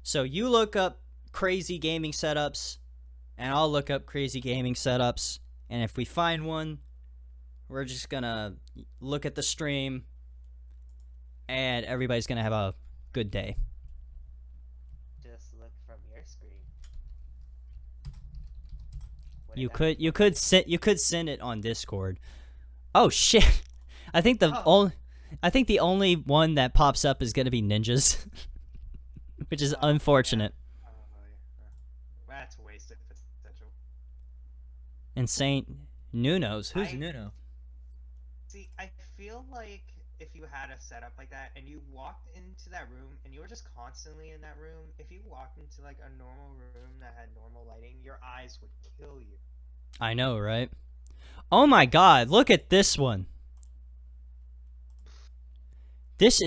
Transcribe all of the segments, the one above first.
So you look up crazy gaming setups, and I'll look up crazy gaming setups. And if we find one, we're just gonna look at the stream, and everybody's gonna have a good day. Just look from your screen. You could send it on Discord. Oh shit! I think the only one that pops up is gonna be ninjas, which is unfortunate. That's wasted potential. Insane. Nuno's. Who's Nuno? See, I feel like if you had a setup like that and you walked into that room and you were just constantly in that room, if you walked into like a normal room that had normal lighting, your eyes would kill you. I know, right? Oh my god, look at this one. This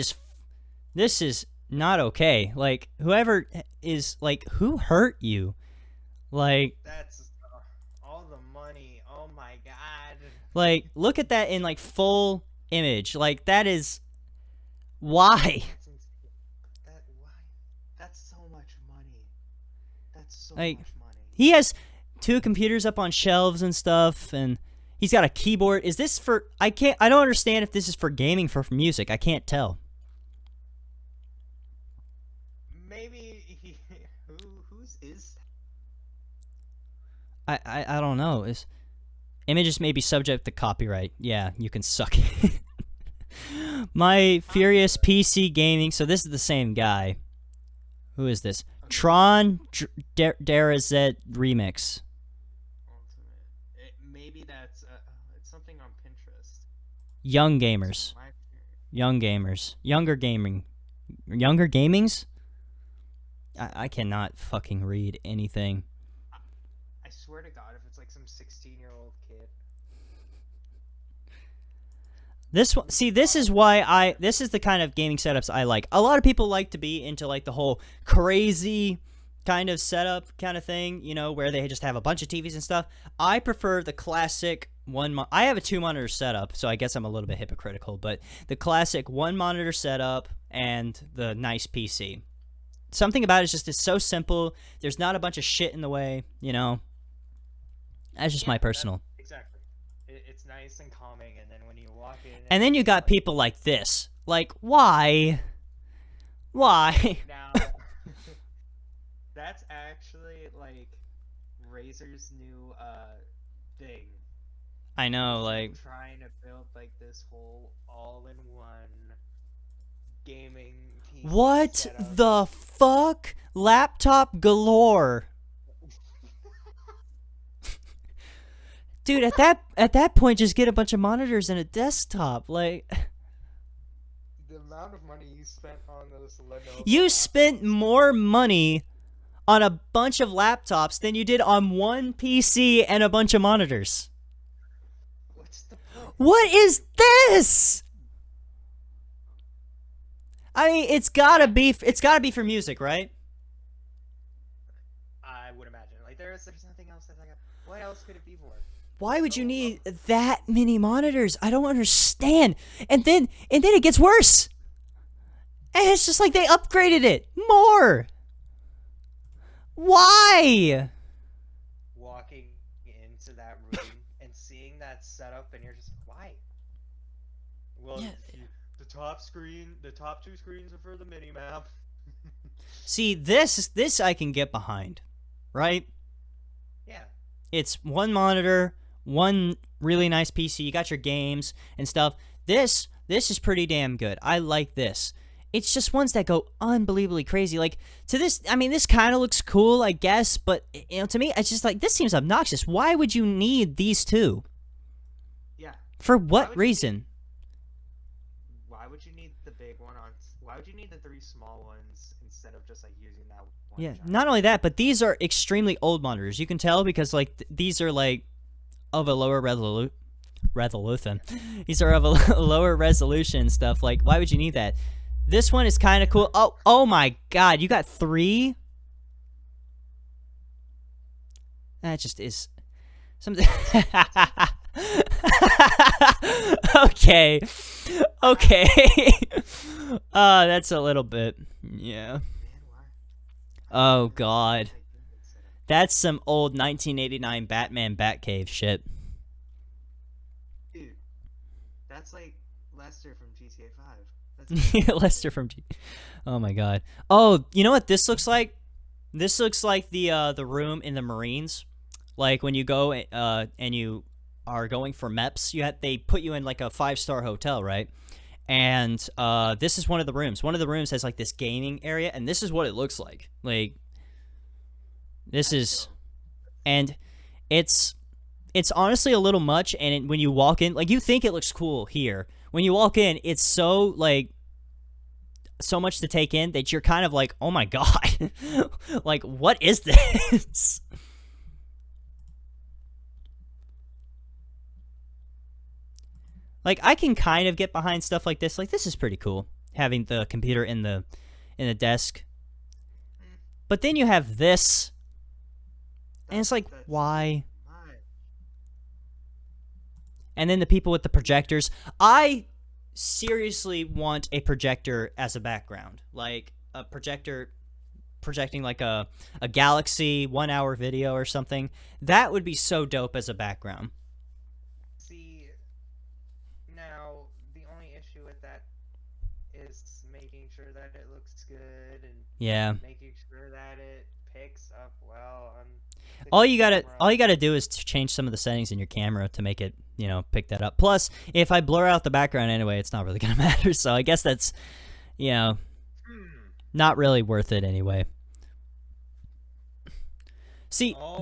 is not okay. Like, whoever is, like, who hurt you? Like, that's all the money. Oh my god. Like, look at that in, like, full image. Like, that is... Why? Why? That's so much money. That's so like, much money. He has 2 computers up on shelves and stuff, and he's got a keyboard. Is this for... I don't understand if this is for gaming or for music. I can't tell. Maybe whose is... I don't know. Images may be subject to copyright. Yeah, you can suck it. My Furious PC Gaming. So this is the same guy. Who is this? Tron Derazet Remix. Maybe that's it's something on Pinterest. Young gamers. Young gamers. Younger gaming. Younger gamings? I cannot fucking read anything. I swear to God, if it's like some 16-year-old kid. This one, see, this is why this is the kind of gaming setups I like. A lot of people like to be into like the whole crazy kind of setup kind of thing, you know, where they just have a bunch of TVs and stuff. I prefer the classic I have a 2-monitor setup, so I guess I'm a little bit hypocritical, but the classic 1-monitor setup and the nice PC. Something about it's so simple. There's not a bunch of shit in the way, you know. That's just my personal. Exactly. It's nice and calming, and then when you walk in... And then you got people like this. Like, why? Why? Now, that's actually, like, Razer's new, thing. I know, like... Trying to build, like, this whole all-in-one gaming PC What setup. the fuck? Laptop galore. Dude, at that point, just get a bunch of monitors and a desktop. Like, The amount of money you spent on those Lenovo... you spent more money on a bunch of laptops than you did on one PC and a bunch of monitors. What's the point? What is this? I mean, it's gotta be for music, right? I would imagine. Like, there's nothing else that's like... What else could it be for? Why would you need that many monitors? I don't understand. And then it gets worse. And it's just like they upgraded it more. Why? Walking into that room and seeing that setup, and you're just, why? Well, Yeah. the top 2 screens are for the mini map. See, this I can get behind, right? Yeah. It's 1 monitor, 1 really nice PC. You got your games and stuff. This is pretty damn good. I like this. It's just ones that go unbelievably crazy. Like, to this, I mean, this kind of looks cool, I guess, but, you know, to me, it's just like, this seems obnoxious. Why would you need these 2? Yeah. For what reason? Why would you need the big one on... Why would you need the 3 small ones instead of just, like, using that one? Yeah, giant? not only that, but these are extremely old monitors. You can tell because, like, these are, like, of a lower resolution. These are of a lower resolution and stuff. Like, why would you need that? This one is kind of cool. Oh my god, you got 3? That just is something. Okay. That's a little bit, yeah. Man, Oh That is God, my gaming setup. that's some old 1989 Batman Batcave shit. Dude, that's like Lester from GTA 5. That's exactly what it Lester is. from G. Oh my God. Oh, you know what this looks like? This looks like the room in the Marines. Like when you go and you are going for MEPS, they put you in like a 5-star hotel, right? And this is one of the rooms. One of the rooms has like this gaming area, and this is what it looks like. Like this That's is, dope. and it's it's honestly a little much. And when you walk in, like you think it looks cool here. When you walk in, it's so like so much to take in that you're kind of like, oh my God, like what is this? Like I can kind of get behind stuff like this. Like this is pretty cool, having the computer in the desk. Mm, But then you have this, and it's like, that's too why? much. And then the people with the projectors. I seriously want a projector as a background, like a projector projecting like a galaxy 1 hour video or something. That would be so dope as a background. See, now the only issue with that is making sure that it looks good and Yeah. making sure that it picks up well on the All camera. you gotta do is change some of the settings in your camera to make it, pick that up. Plus, if I blur out the background anyway, it's not really gonna matter. So I guess that's, you know, Hmm. not really worth it anyway. See, Oh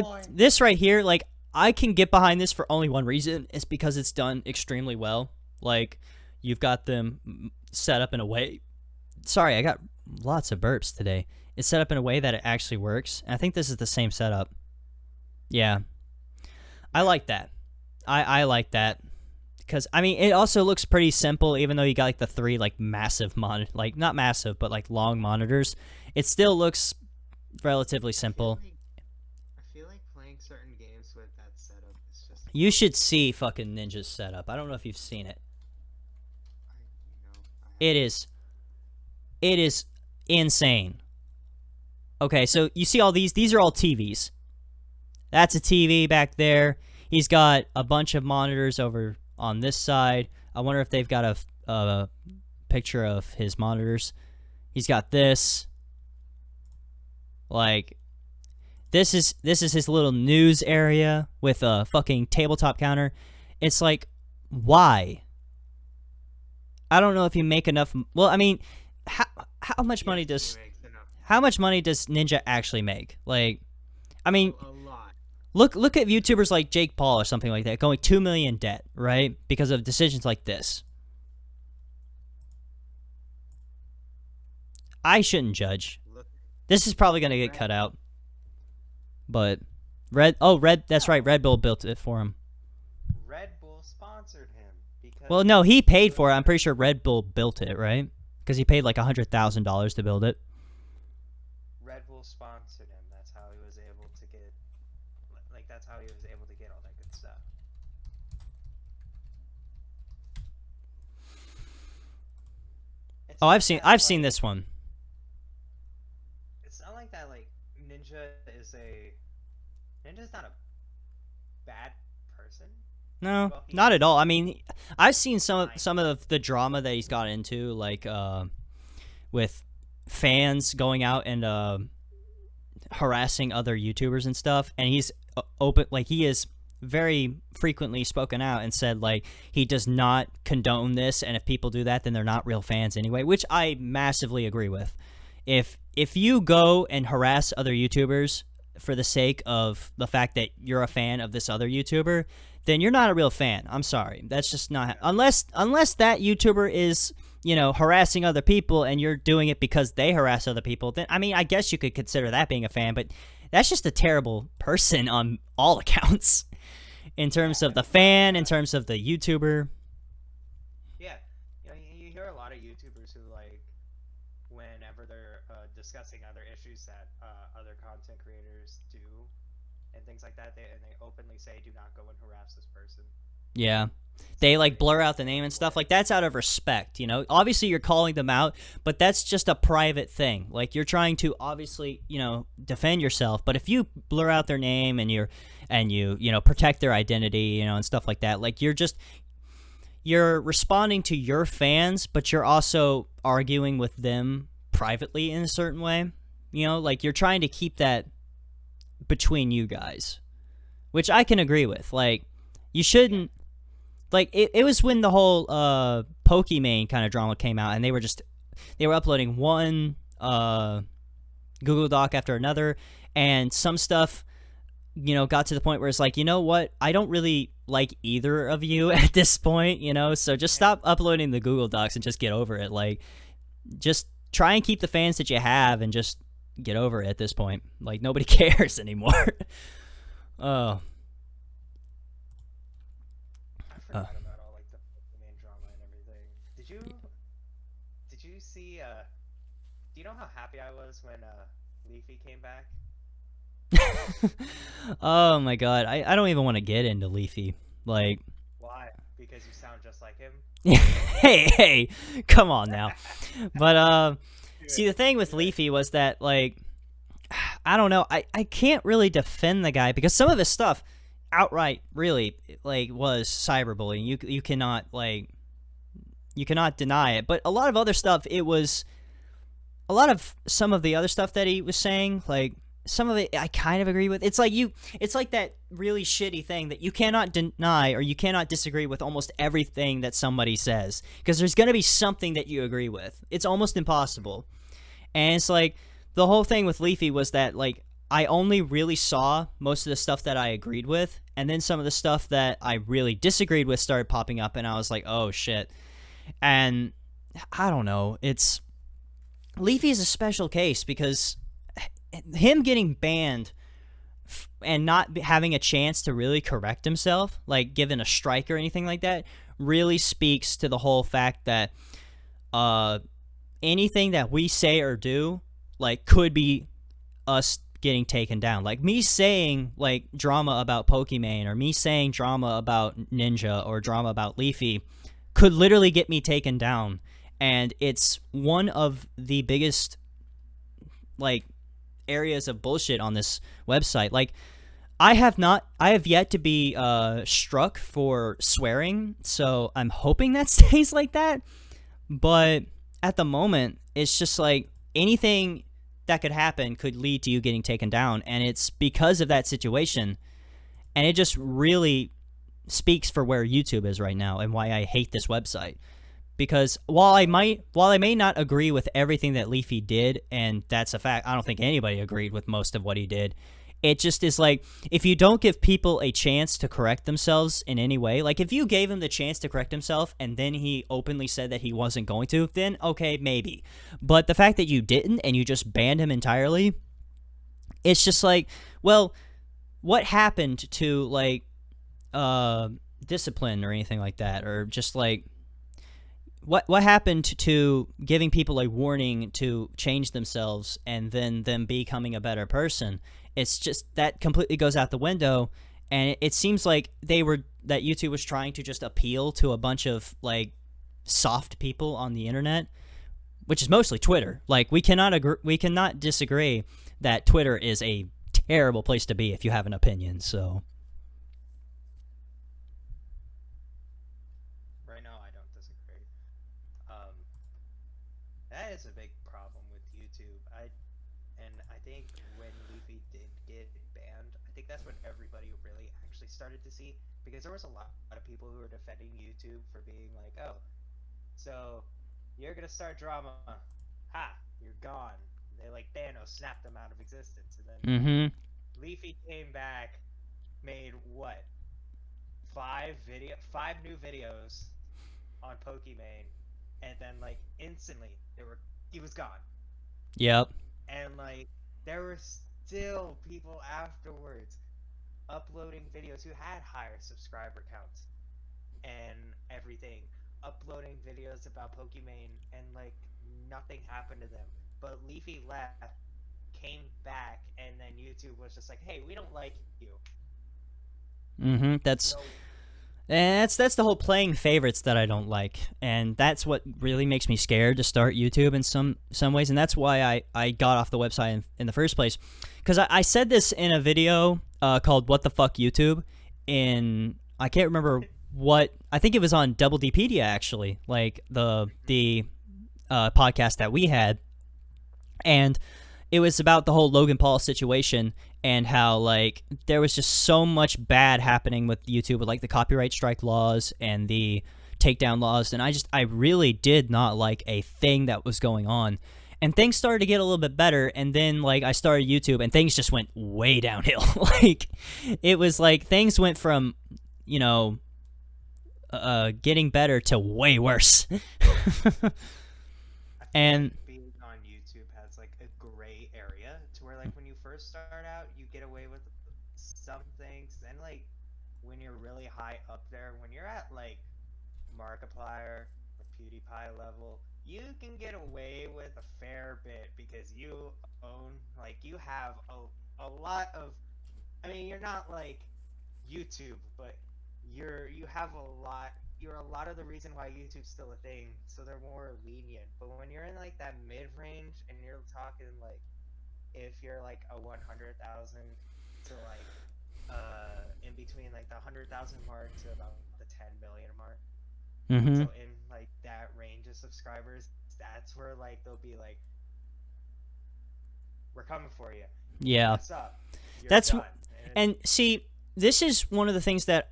boy. this right here, like I can get behind this for only one reason. It's because it's done extremely well. Like you've got them set up in a way. Sorry, I got lots of burps today. It's set up in a way that it actually works. And I think this is the same setup. Yeah, I Yeah. like that. I like that because I mean it also looks pretty simple, even though you got like the three like massive like not massive but like long monitors. It still looks relatively I feel simple. like I feel like playing certain games with that setup is just You should impossible. see fucking Ninja's setup. I don't know if you've seen it. I It haven't. is it is insane. Okay, so you see all these? These are all TVs. That's a TV back there. He's got a bunch of monitors over on this side. I wonder if they've got a picture of his monitors. He's got this. Like this is his little news area with a fucking tabletop counter. It's like why? I don't know if you make enough. Well, I mean, how how much money Yes, he does makes enough how money. much money does Ninja actually make? Like, I mean, A lot. look at YouTubers like Jake Paul or something like that going 2 million debt, right? Because of decisions like this. I shouldn't judge. Look, This is probably gonna get Red. cut out, but Red. That's right. No, Red Bull built it for him. Red Bull sponsored him Well, because no, he he paid for was it. I'm pretty sure Red Bull built it, right? Because he paid like $100,000 to build it. Red Bull sponsored him. That's how he was able to get like that's how he was able to get all that good stuff. It's Oh, not that I've seen like this one. it's not like that like Ninja's not a bad person. No, Well, he not at is. all. I mean, I've seen Kind some of the drama that he's got into, like with fans going out and harassing other YouTubers and stuff. And he's open, like he is very frequently spoken out and said like he does not condone this, and if people do that, then they're not real fans anyway. Which I massively agree with. If you go and harass other YouTubers for the sake of the fact that you're a fan of this other YouTuber, then you're not a real fan. I'm sorry. That's just not yeah. unless that YouTuber is, harassing other people and you're doing it because they harass other people. Then I mean, I guess you could consider that being a fan, but that's just a terrible person on all accounts in Yeah, terms of the that's not fan, in terms of the YouTuber. yeah. You hear a lot of YouTubers who like whenever they're discussing other issues that other content creators do and things like that, they openly say, "Do not go and harass this person." Yeah. They like blur out the name and stuff. Like that's out of respect, you know. Obviously you're calling them out, but that's just a private thing. Like you're trying to obviously, you know, defend yourself, but if you blur out their name and you know, protect their identity, you know, and stuff like that, like you're responding to your fans, but you're also arguing with them privately in a certain way. You know, like you're trying to keep that between you guys, which I can agree with. Like you shouldn't. Like it was when the whole Pokimane kind of drama came out, and they were uploading one Google Doc after another, and some stuff, you know, got to the point where it's like, you know what, I don't really like either of you at this point, you know, so just stop uploading the Google Docs and just get over it. Like just try and keep the fans that you have and just get over it at this point. Like nobody cares anymore. Oh. Forgot about all like the main drama and everything. Did you see do you know how happy I was when Leafy came back? Oh my god, I don't even want to get into Leafy. Like Why? Because you sound just like him? hey, come on now. But see the thing with Leafy was that like I don't know, I can't really defend the guy because some of his stuff outright really like was cyberbullying. You cannot like you cannot deny it. But a lot of other stuff, it was a lot of some of the other stuff that he was saying, like some of it I kind of agree with. It's like that really shitty thing that you cannot deny or you cannot disagree with almost everything that somebody says because there's going to be something that you agree with. It's almost impossible. And it's like the whole thing with Leafy was that like I only really saw most of the stuff that I agreed with, and then some of the stuff that I really disagreed with started popping up, and I was like, oh shit. And I don't know, it's Leafy is a special case because him getting banned and not having a chance to really correct himself, like given a strike or anything like that, really speaks to the whole fact that anything that we say or do like could be us getting taken down. Like me saying like drama about Pokimane or me saying drama about Ninja or drama about Leafy could literally get me taken down, and it's one of the biggest like areas of bullshit on this website. Like I have yet to be struck for swearing, so I'm hoping that stays like that. But at the moment it's just like anything that could happen could lead to you getting taken down, and it's because of that situation, and it just really speaks for where YouTube is right now and why I hate this website. Because while I may not agree with everything that Leafy did, and that's a fact, I don't think anybody agreed with most of what he did. It just is like, if you don't give people a chance to correct themselves in any way, like if you gave him the chance to correct himself and then he openly said that he wasn't going to, then okay, maybe. But the fact that you didn't and you just banned him entirely, it's just like, well, what happened to like discipline or anything like that? Or just like, what happened to giving people a warning to change themselves and then them becoming a better person? It's just that completely goes out the window, and it seems like that YouTube was trying to just appeal to a bunch of like soft people on the internet, which is mostly Twitter. Like we cannot disagree that Twitter is a terrible place to be if you have an opinion. So Right now, I don't disagree. That is a big problem with YouTube. I think when Leafy did get banned, I think that's when everybody really actually started to see, because there was a lot of people who were defending YouTube for being like, oh, so you're gonna start drama, ha, you're gone. They like Thanos snapped them out of existence, and then Leafy came back, made what, 5 new videos on Pokimane, and then like instantly he was gone. Yep. And like there were still people afterwards uploading videos who had higher subscriber counts and everything, uploading videos about Pokimane, and like nothing happened to them. But Leafy left, came back, and then YouTube was just like, hey, we don't like you. That's So And that's the whole playing favorites that I don't like, and that's what really makes me scared to start YouTube in some ways, and that's why I got off the website in the first place. Because I said this in a video called "What the Fuck YouTube," in I can't remember what, I think it was on Double Dpedia actually, like the podcast that we had, and it was about the whole Logan Paul situation and how like there was just so much bad happening with YouTube with like the copyright strike laws and the takedown laws, and I really did not like a thing that was going on. And things started to get a little bit better, and then like I started YouTube and things just went way downhill. Like it was like things went from, you know, getting better to way worse. And being on YouTube has like a gray area to where like when you first start out you get away with some things, and like when you're really high up there, when you're at like Markiplier or PewDiePie level, you can get away with a fair bit because you own, like, you have a lot of, I mean, you're not like YouTube, but you have a lot, you're a lot of the reason why YouTube's still a thing, so they're more lenient. But when you're in like that mid range and you're talking like, if you're like a 100,000 to like in between like the 100,000 mark to about the 10 million mark, mm-hmm. so in like that range of subscribers, that's where like they'll be like, we're coming for you. Yeah. What's up? You're That's done. and see, this is one of the things that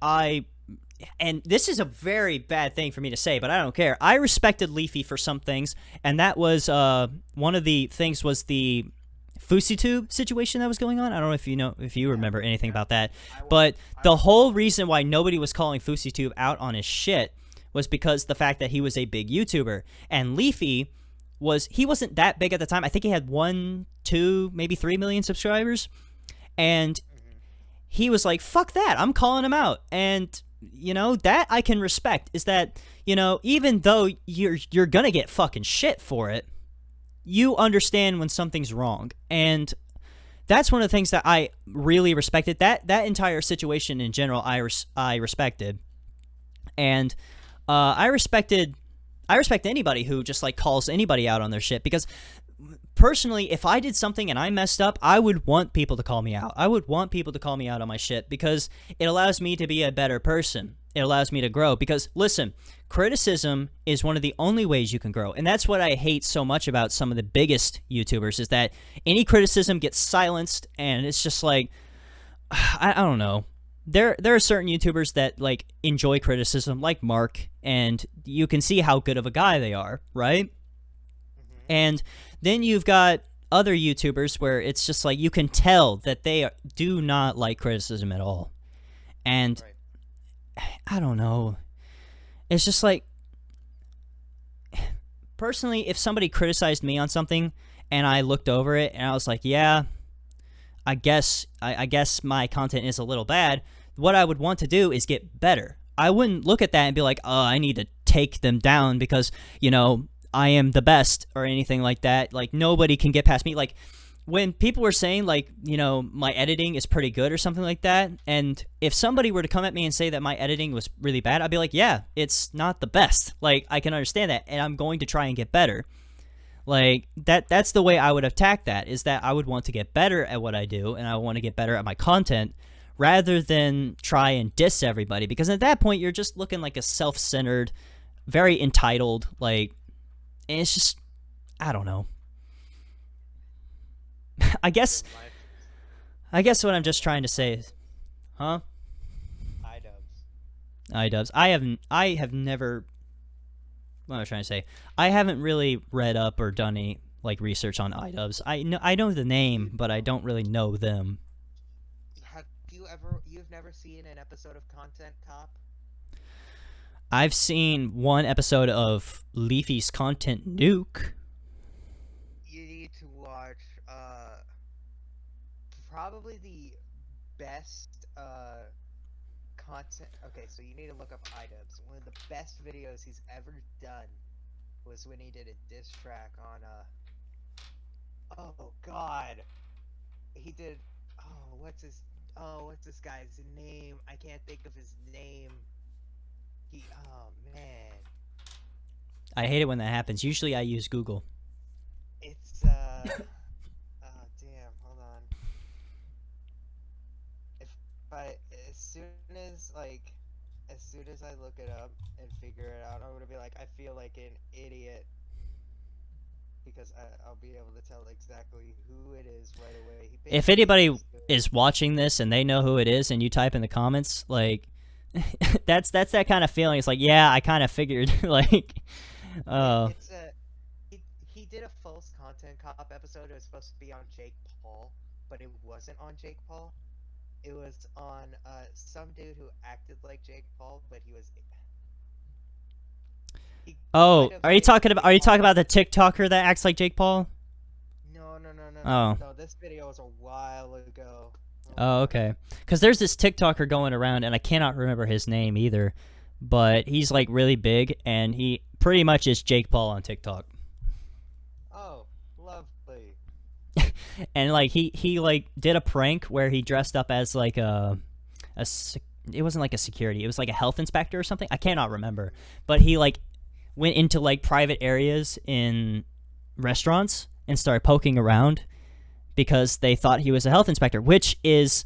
and this is a very bad thing for me to say, but I don't care. I respected Leafy for some things, and that was one of the things was the FouseyTube situation that was going on. I don't know if you remember anything about that, but the whole reason why nobody was calling FouseyTube out on his shit was because the fact that he was a big YouTuber, and Leafy he wasn't that big at the time. I think he had 1, 2, maybe 3 million subscribers, and he was like, fuck that, I'm calling him out. And you know, that I can respect, is that, you know, even though you're gonna get fucking shit for it, you understand when something's wrong. And that's one of the things that I really respected. That entire situation in general, I respected. And I respect anybody who just like calls anybody out on their shit, because personally, if I did something and I messed up, I would want people to call me out. I would want people to call me out on my shit, because it allows me to be a better person. It allows me to grow, because listen, criticism is one of the only ways you can grow. And that's what I hate so much about some of the biggest YouTubers, is that any criticism gets silenced, and it's just like, I don't know. There are certain YouTubers that like enjoy criticism, like Mark, and you can see how good of a guy they are, right? And then you've got other YouTubers where it's just like you can tell that they do not like criticism at all. And I don't know. It's just like, personally, if somebody criticized me on something and I looked over it and I was like, yeah, I guess my content is a little bad, what I would want to do is get better. I wouldn't look at that and be like, oh, I need to take them down because, you know, I am the best or anything like that. Like, nobody can get past me. Like, when people were saying, like, you know, my editing is pretty good or something like that, and if somebody were to come at me and say that my editing was really bad, I'd be like, yeah, it's not the best. Like, I can understand that, and I'm going to try and get better. Like, that's the way I would attack that, is that I would want to get better at what I do, and I want to get better at my content, rather than try and diss everybody, because at that point, you're just looking like a self-centered, very entitled, like, and it's just, I don't know. I guess what I'm just trying to say is, huh? iDubbbz. I have never. What am I trying to say? I haven't really read up or done any like research on iDubbbz. I know the name, but I don't really know them. You've never seen an episode of Content Cop? I've seen one episode of Leafy's Content Nuke. You need to watch probably the best content. Okay, so you need to look up iDubbbz. One of the best videos he's ever done was when he did a diss track on oh god. He did what's this guy's name? I can't think of his name. Oh man, I hate it when that happens. Usually I use Google. it's oh damn, hold on. If I as soon as I look it up and figure it out, I'm gonna be like, I feel like an idiot because I'll be able to tell exactly who it is right away. He If basically anybody is doing. is watching this and they know who it is and you type in the comments, like, that's that kind of feeling. It's like, yeah, I kind of figured. Like, uh, It's a he did a false content cop episode. It was supposed to be on Jake Paul, but it wasn't on Jake Paul. It was on some dude who acted like Jake Paul, but he oh, might have are you talking about? basically Are you talking called. about the TikToker that acts like Jake Paul? No, no, no, no, no, Oh, no. This video was a while ago. Hold oh, on. okay. Because there's this TikToker going around, and I cannot remember his name either, but he's like really big, and he pretty much is Jake Paul on TikTok. Oh, lovely. And like he like did a prank where he dressed up as like it wasn't like a security, it was like a health inspector or something. I cannot remember, but he like went into like private areas in restaurants and started poking around because they thought he was a health inspector, which is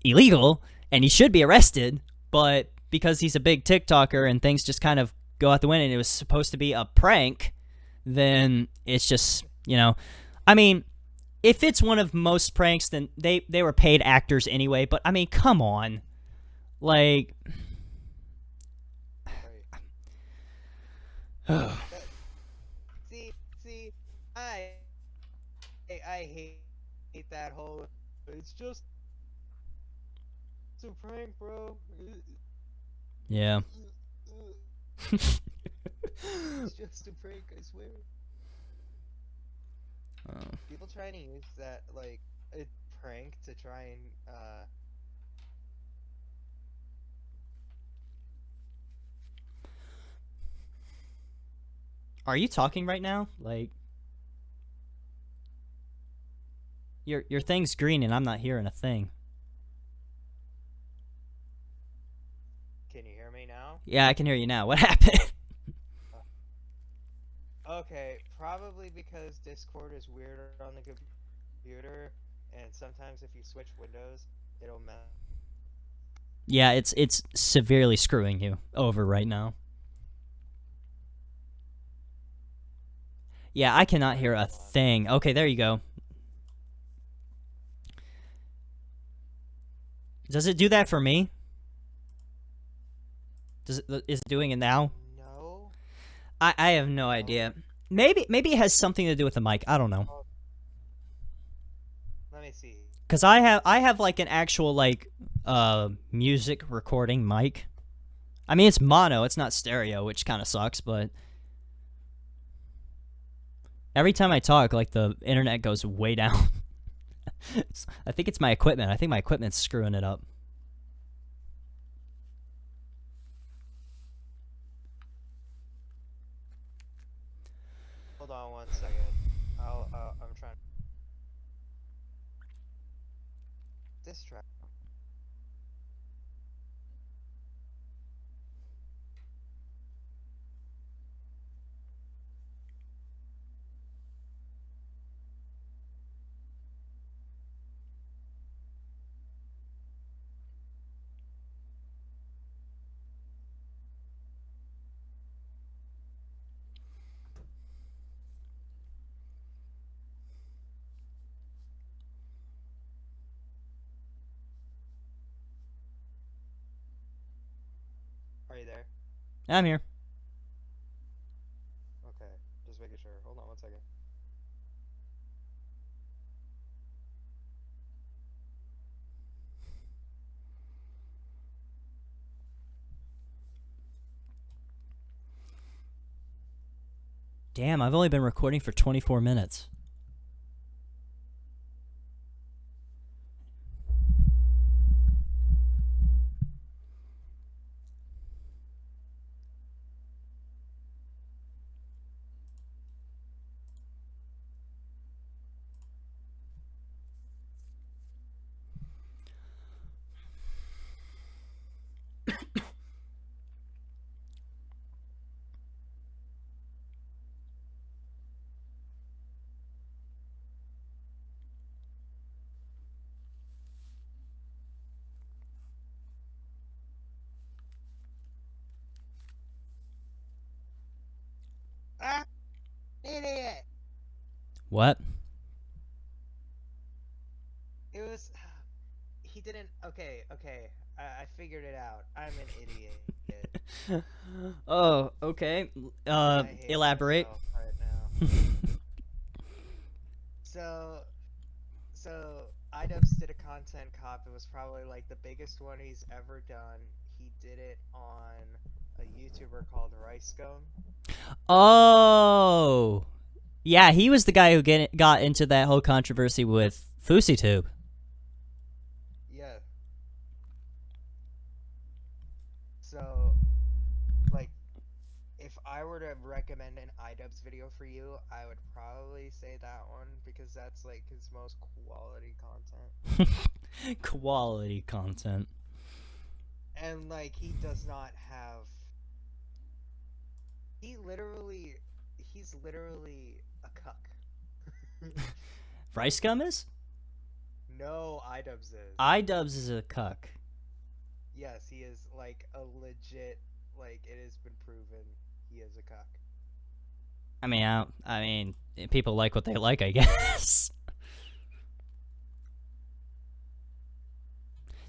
illegal and he should be arrested. But because he's a big TikToker and things just kind of go out the window and it was supposed to be a prank, then it's just, I mean, if it's one of most pranks, then they were paid actors anyway. But I mean, come on, like, Right. That, see, I hate that whole. It's just a prank, bro. yeah. It's just a prank, I swear. People trying to use that like a prank to try and Are you talking right now? Like, your thing's green and I'm not hearing a thing. can you hear me now? Yeah, I can hear you now. What happened? Okay, probably because Discord is weird on the computer, and sometimes if you switch windows, it'll mess. Yeah, it's severely screwing you over right now. Yeah, I cannot hear Alright, a hold on. thing. Okay, there you go. Does it do that for me? Is it doing it now? No. I have no idea. Maybe it has something to do with the mic. I don't know. Oh, let me see. Cause I have like an actual like music recording mic. I mean it's mono, it's not stereo, which kind of sucks, but every time I talk, like the internet goes way down. I think it's my equipment. I think my equipment's screwing it up. Hold on 1 second. I'm trying. This track. Are you there? I'm here. Okay, just making sure. Hold on 1 second. Damn, I've only been recording for 24 minutes. What? It was. He didn't. Okay, okay. I figured it out. I'm an idiot. Oh, okay. I hate Elaborate. myself right now. So, so iDubbbz did a content cop. It was probably like the biggest one he's ever done. He did it on a YouTuber called Ricegum. Oh, yeah. He was the guy who got into that whole controversy with FouseyTube. Yeah. So, like, if I were to recommend an iDubbbz video for you, I would probably say that one because that's like his most quality content. Quality content. And like he does not have he's literally a cuck. Rice Gum is? No, iDubbbz is. iDubbbz is a cuck. Yes, he is like a legit, like it has been proven he is a cuck. I mean, people like what they like, I guess.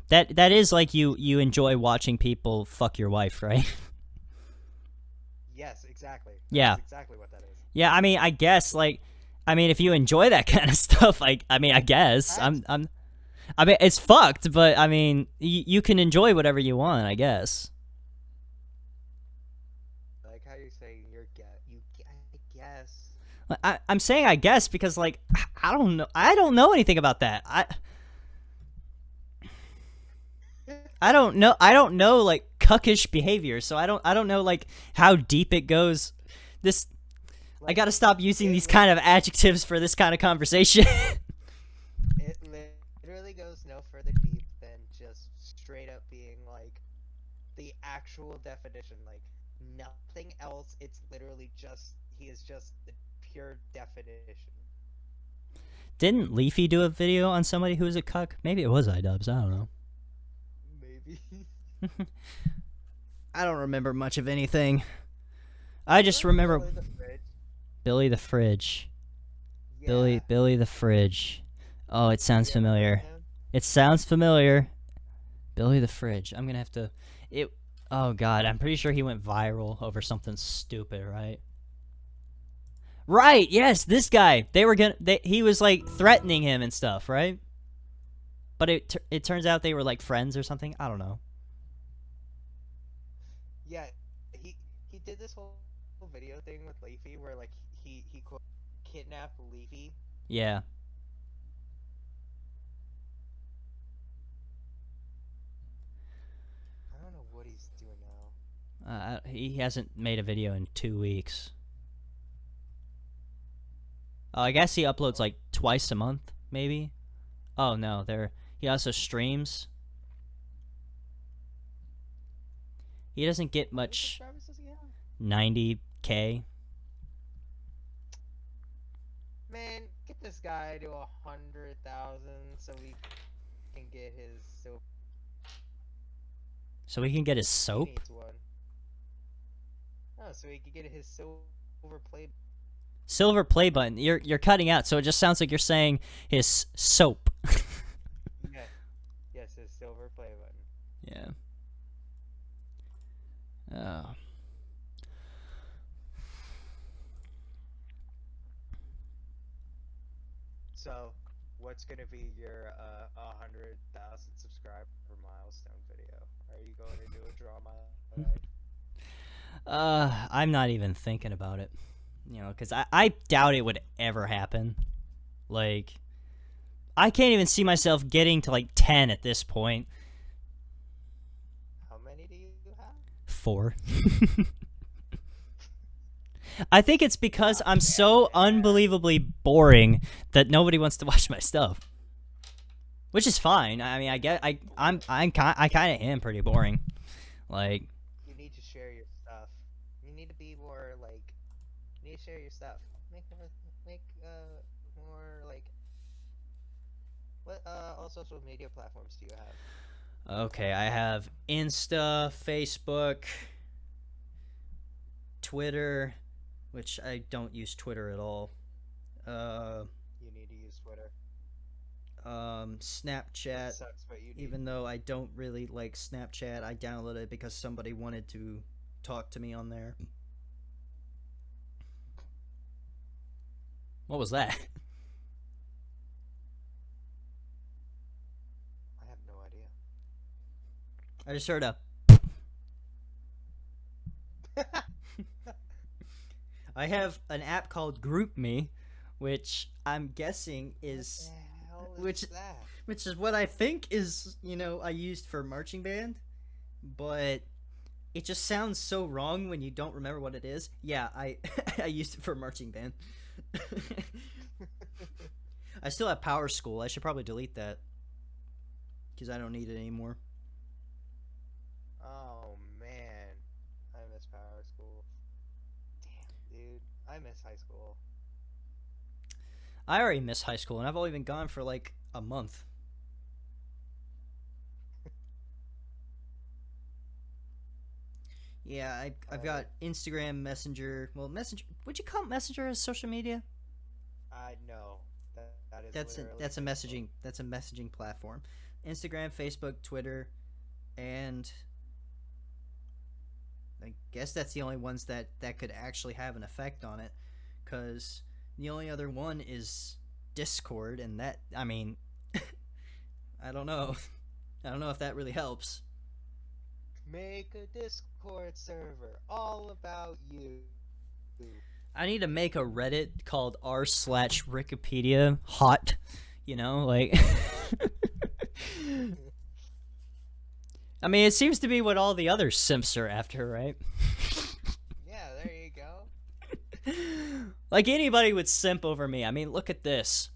That is like you enjoy watching people fuck your wife, right? Yes, exactly. Yeah. That's exactly what that is. Yeah, I mean, I guess like, I mean, if you enjoy that kind of stuff, I guess I mean, it's fucked, but I mean, you can enjoy whatever you want, I guess. Like how you're saying I guess. I'm saying I guess because like I don't know anything about that. I don't know like cuckish behavior, so I don't know like how deep it goes. This I gotta stop using these kind of adjectives for this kind of conversation. It literally goes no further deep than just straight up being like the actual definition, like nothing else. It's literally just he is just the pure definition. Didn't Leafy do a video on somebody who was a cuck? Maybe it was iDubbbz, I don't know. Maybe. I don't remember much of anything. I just remember Billy the Fridge. Billy the Fridge. Yeah. Billy the Fridge. Oh, it sounds Yeah, familiar. him? It sounds familiar. Billy the Fridge. I'm gonna have to. Oh God, I'm pretty sure he went viral over something stupid, right? Right. Yes, this guy. He was like threatening him and stuff, right? But it turns out they were like friends or something. I don't know. Yeah, he did this whole video thing with Leafy where like he quote kidnapped Leafy. Yeah. I don't know what he's doing now. He hasn't made a video in 2 weeks. I guess he uploads like twice a month, maybe. Oh no, he also streams. He doesn't get much. 90K. Man, get this guy to 100,000 so we can get his soap. So we can get his He soap? needs one. Oh, so he can get his silver play. Silver play button. You're cutting out, so it just sounds like you're saying his soap. Yeah. Yes, his silver play button. Yeah. Oh. So, what's gonna be your 100,000 subscriber milestone video? Are you going to do a draw my life? I'm not even thinking about it. You know, because I doubt it would ever happen. Like, I can't even see myself getting to like 10 at this point. How many do you have? 4. I think it's because I'm so unbelievably boring that nobody wants to watch my stuff. Which is fine. I mean, I kind of am pretty boring. Like, You need to share your stuff. You need to be more like. You need to share your stuff. Make more like. What all social media platforms do you have? okay, I have Insta, Facebook, Twitter, which I don't use Twitter at all. Uh, You need to use Twitter. It Snapchat. sucks, but you need. Even though I don't really like Snapchat, I downloaded it because somebody wanted to talk to me on there. What was that? I have no idea. I just heard a. I have an app called GroupMe, which I'm guessing is What the hell which is that? which is what I think is, I used for marching band, but it just sounds so wrong when you don't remember what it is. Yeah, I I used it for marching band. I still have Power School. I should probably delete that because I don't need it anymore. Oh man, I miss Power School. Damn, dude, I miss high school. I already miss high school, and I've only been gone for like a month. Yeah, I've got Instagram, Messenger. Well, Messenger. Would you count Messenger as social media? I know that is That's literally that's a Facebook. messaging platform. Instagram, Facebook, Twitter, and I guess that's the only ones that could actually have an effect on it, because the only other one is Discord, and that, I mean, I don't know. I don't know if that really helps. Make a Discord server all about you. I need to make a Reddit called r/Wikipedia hot, like. I mean, it seems to be what all the other simps are after, right? Yeah, there you go. Like, anybody would simp over me. I mean, look at this.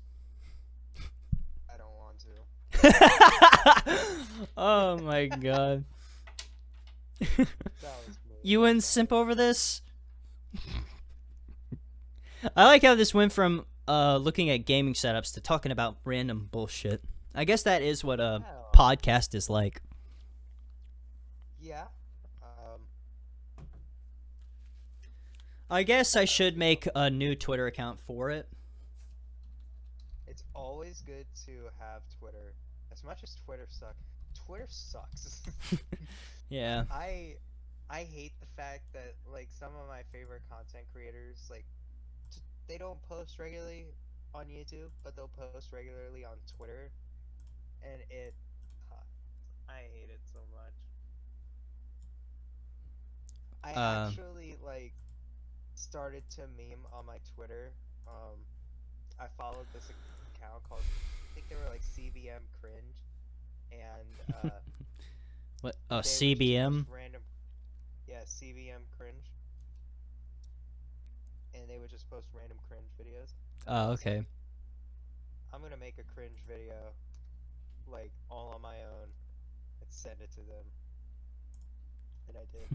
I don't want to. Oh my god. That was me. You wouldn't simp over this? I like how this went from looking at gaming setups to talking about random bullshit. I guess that is what a Hell, podcast is like. yeah. I guess I should make a new Twitter account for it. It's always good to have Twitter. As much as Twitter sucks. Yeah. I hate the fact that like some of my favorite content creators they don't post regularly on YouTube, but they'll post regularly on Twitter, and I hate it so much. I actually started to meme on my Twitter. I followed this account called, I think they were like CBM Cringe, and What? they Oh, would just CBM? post random, yeah, CBM Cringe, and they would just post random cringe videos. Oh, okay. I'm gonna make a cringe video, like all on my own, and send it to them. And I did.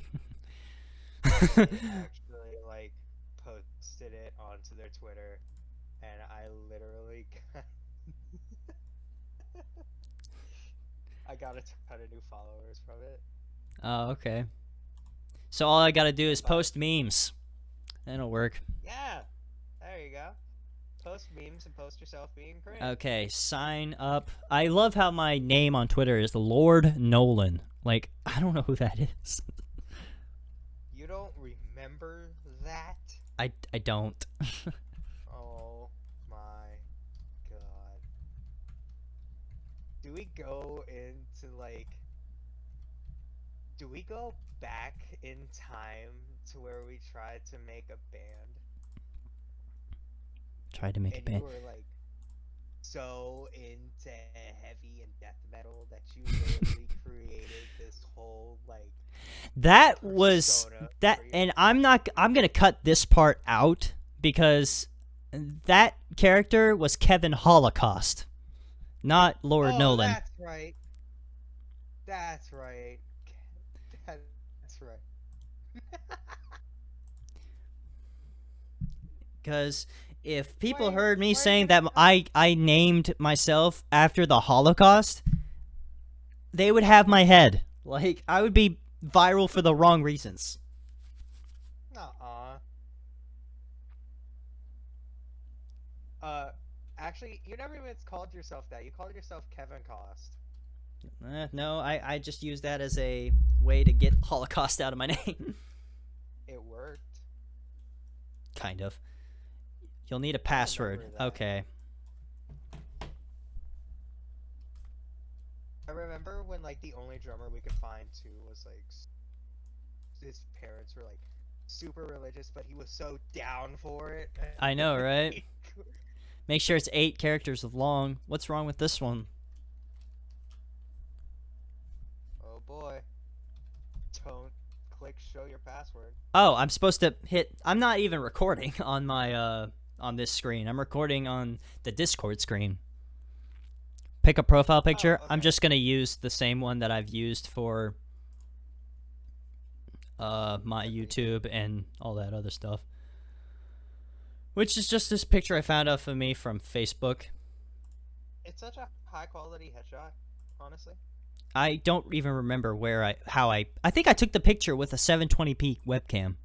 They actually posted it onto their Twitter, and I literally I got a ton of new followers from it. Oh, okay. So all I gotta do is But post memes. That'll work. yeah, there you go. Post memes and post yourself being cringe. Okay, sign up. I love how my name on Twitter is Lord Nolan. Like, I don't know who that is. You don't remember that? I don't. Oh my god. Do we go into do we go back in time to where we tried to make a band Tried to make a and band. you were so into heavy and death metal that you literally created this whole That was persona that, for and yourself? I'm gonna cut this part out because that character was Kevin Holocaust, not Lord Oh, Nolan. that's right. That's right. That's right. Because if people Why- heard me why are saying you that gonna I named myself after the Holocaust, they would have my head. Like, I would be viral for the wrong reasons. Uh, actually, you never even called yourself that. You called yourself Kevin Cost. No, I just use that as a way to get Holocaust out of my name. It worked. Kind of. You'll need a I password. remember that. Okay. I remember when like the only drummer we could find too was like his parents were like super religious, but he was so down for it. I know, right? Make sure it's 8 characters long. What's wrong with this one? Oh boy. Don't click show your password. Oh, I'm supposed to hit. I'm not even recording on my on this screen. I'm recording on the Discord screen. Pick a profile picture. Oh, I'm okay. just gonna use the same one that I've used for my YouTube and all that other stuff. Which is just this picture I found of me from Facebook. It's such a high quality headshot, honestly. I don't even remember how I think I took the picture with a 720p webcam.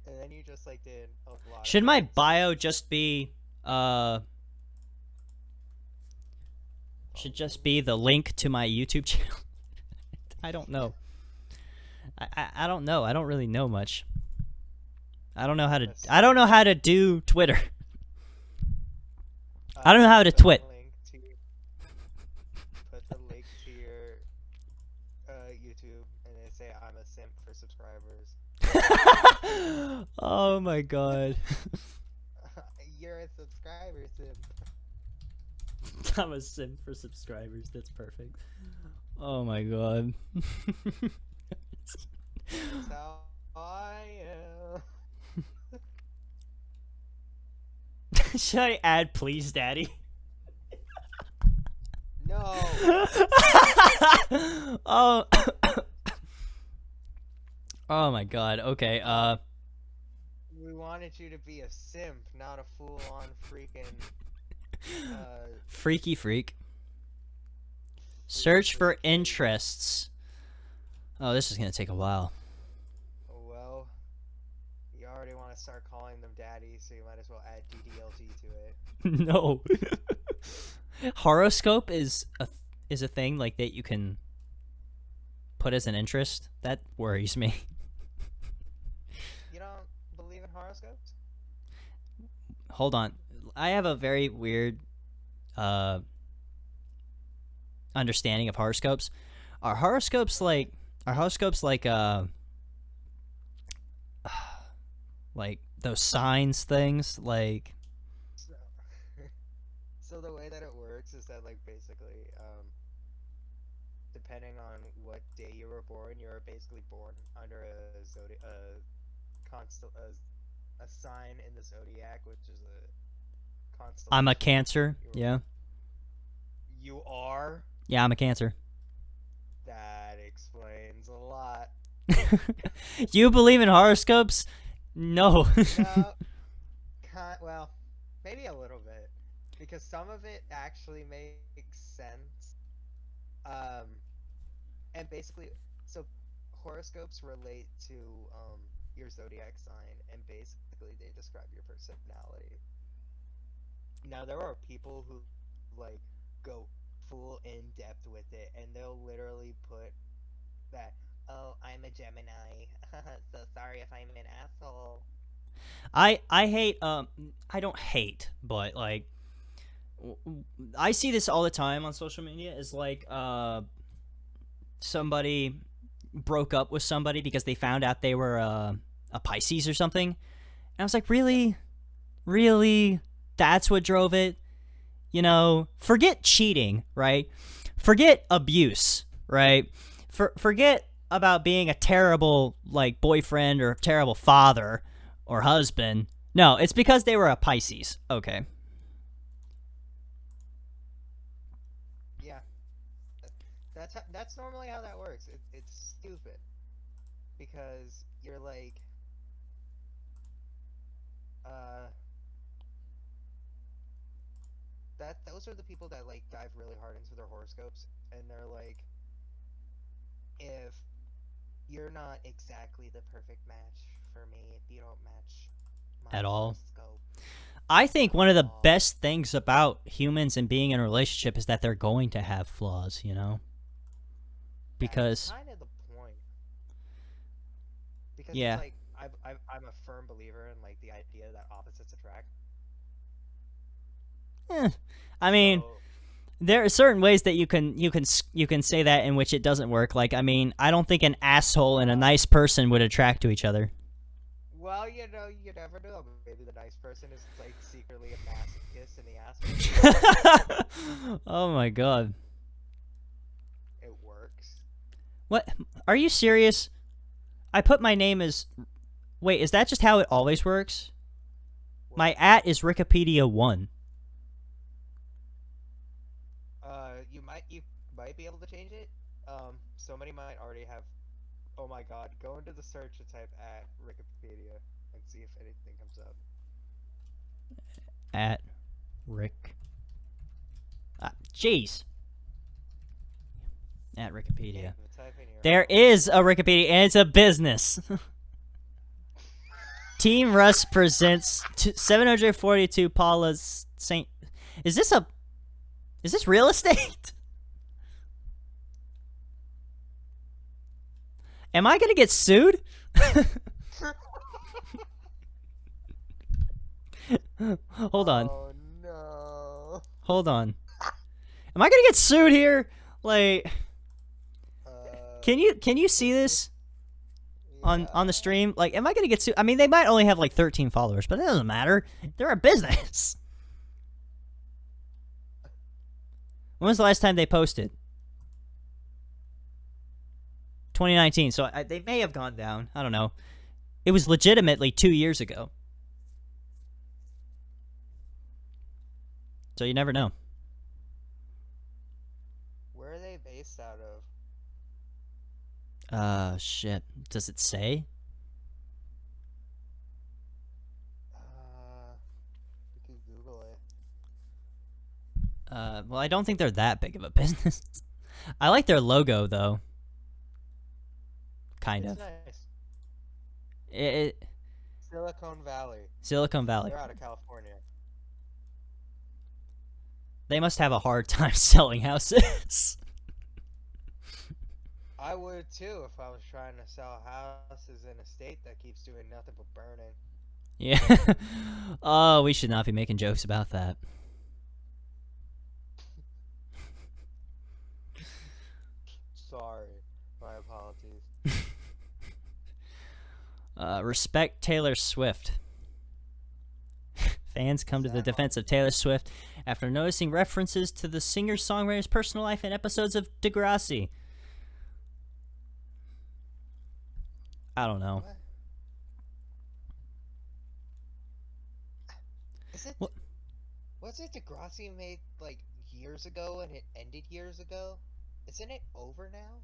And then you just like did a lot Should of my different bio stuff. just be should just be the link to my YouTube channel? I don't know. I don't know. I don't really know much. I don't know how to do Twitter. I don't know how to twit. Put the link to your YouTube and then say I'm a simp for subscribers. Oh my god. You're a subscriber simp. I'm a simp for subscribers. That's perfect. Oh my god. That's how I am. Should I add please daddy? No. Oh. Oh my god. Okay. We wanted you to be a simp, not a full-on freaking freaky freak. Search for interests. Oh, this is gonna take a while. Well, you already want to start calling them daddy, so you might as well add DDLG to it. No. Horoscope is a thing like that you can put as an interest. That worries me. You don't believe in horoscopes? Hold on. I have a very weird understanding of horoscopes. Are horoscopes like like those signs things like So, so the way that it works is that like basically depending on what day you were born, you're basically born under a sign in the zodiac, which is a constellation. I'm a Cancer. Yeah. You are? Yeah, I'm a Cancer. That explains a lot. You believe in horoscopes? No. No, well, maybe a little bit, because some of it actually makes sense. And basically, so horoscopes relate to your zodiac sign, and basically they describe your personality. Now there are people who like go full in depth with it, and they'll literally put that, oh, I'm a Gemini, so sorry if I'm an asshole. I hate I don't hate, but like I see this all the time on social media is like somebody broke up with somebody because they found out they were a Pisces or something. And I was like, really? Really? That's what drove it? You know, forget cheating, right? Forget abuse, right? Forget about being a terrible like boyfriend or terrible father or husband. No, it's because they were a Pisces. Okay. Yeah, that's normally how that works. It's stupid because you're like, those are the people that like dive really hard into their horoscopes, and they're like, if you're not exactly the perfect match for me. You don't match my At all. horoscope. I think Not one of at the all. best things about humans and being in a relationship is that they're going to have flaws, That's Because, kind of the point. Because it's yeah. like I'm a firm believer in like the idea that opposites attract. Eh. I mean, So there are certain ways that you can say that in which it doesn't work. Like, I mean, I don't think an asshole and a nice person would attract to each other. well, you never know. Maybe the nice person is like secretly a masochist in the asshole. Oh my god. It works. What? Are you serious? I put my name as... Wait, is that just how it always works? My What? @ is Wikipedia1. You might be able to change it. Somebody might already have. Oh my God! Go into the search and type at Wikipedia and see if anything comes up. @ Rick. Jeez. At Wikipedia. Type in your There own. is a Wikipedia, and it's a business. Team Russ presents 742 Paula's Saint. Is this real estate? Am I gonna get sued? Hold on. Oh no. Hold on. Am I gonna get sued here? Like, can you see this on the stream? Like, am I gonna get sued? I mean, they might only have like 13 followers, but that doesn't matter. They're a business. When was the last time they posted? 2019. So they may have gone down. I don't know. It was legitimately 2 years ago. So you never know. Where are they based out of? Shit. Does it say? You could Google it. Well, I don't think they're that big of a business. I like their logo though. Kind It's of. nice. Silicon Valley. Silicon Valley. They're out of California. They must have a hard time selling houses. I would too if I was trying to sell houses in a state that keeps doing nothing but burning. Yeah. Oh, we should not be making jokes about that. Sorry. My apologies. Respect Taylor Swift. Fans come to the defense of Taylor Swift after noticing references to the singer-songwriter's personal life in episodes of Degrassi. I don't know. What? Is it? What? Was it Degrassi made like years ago and it ended years ago? Isn't it over now?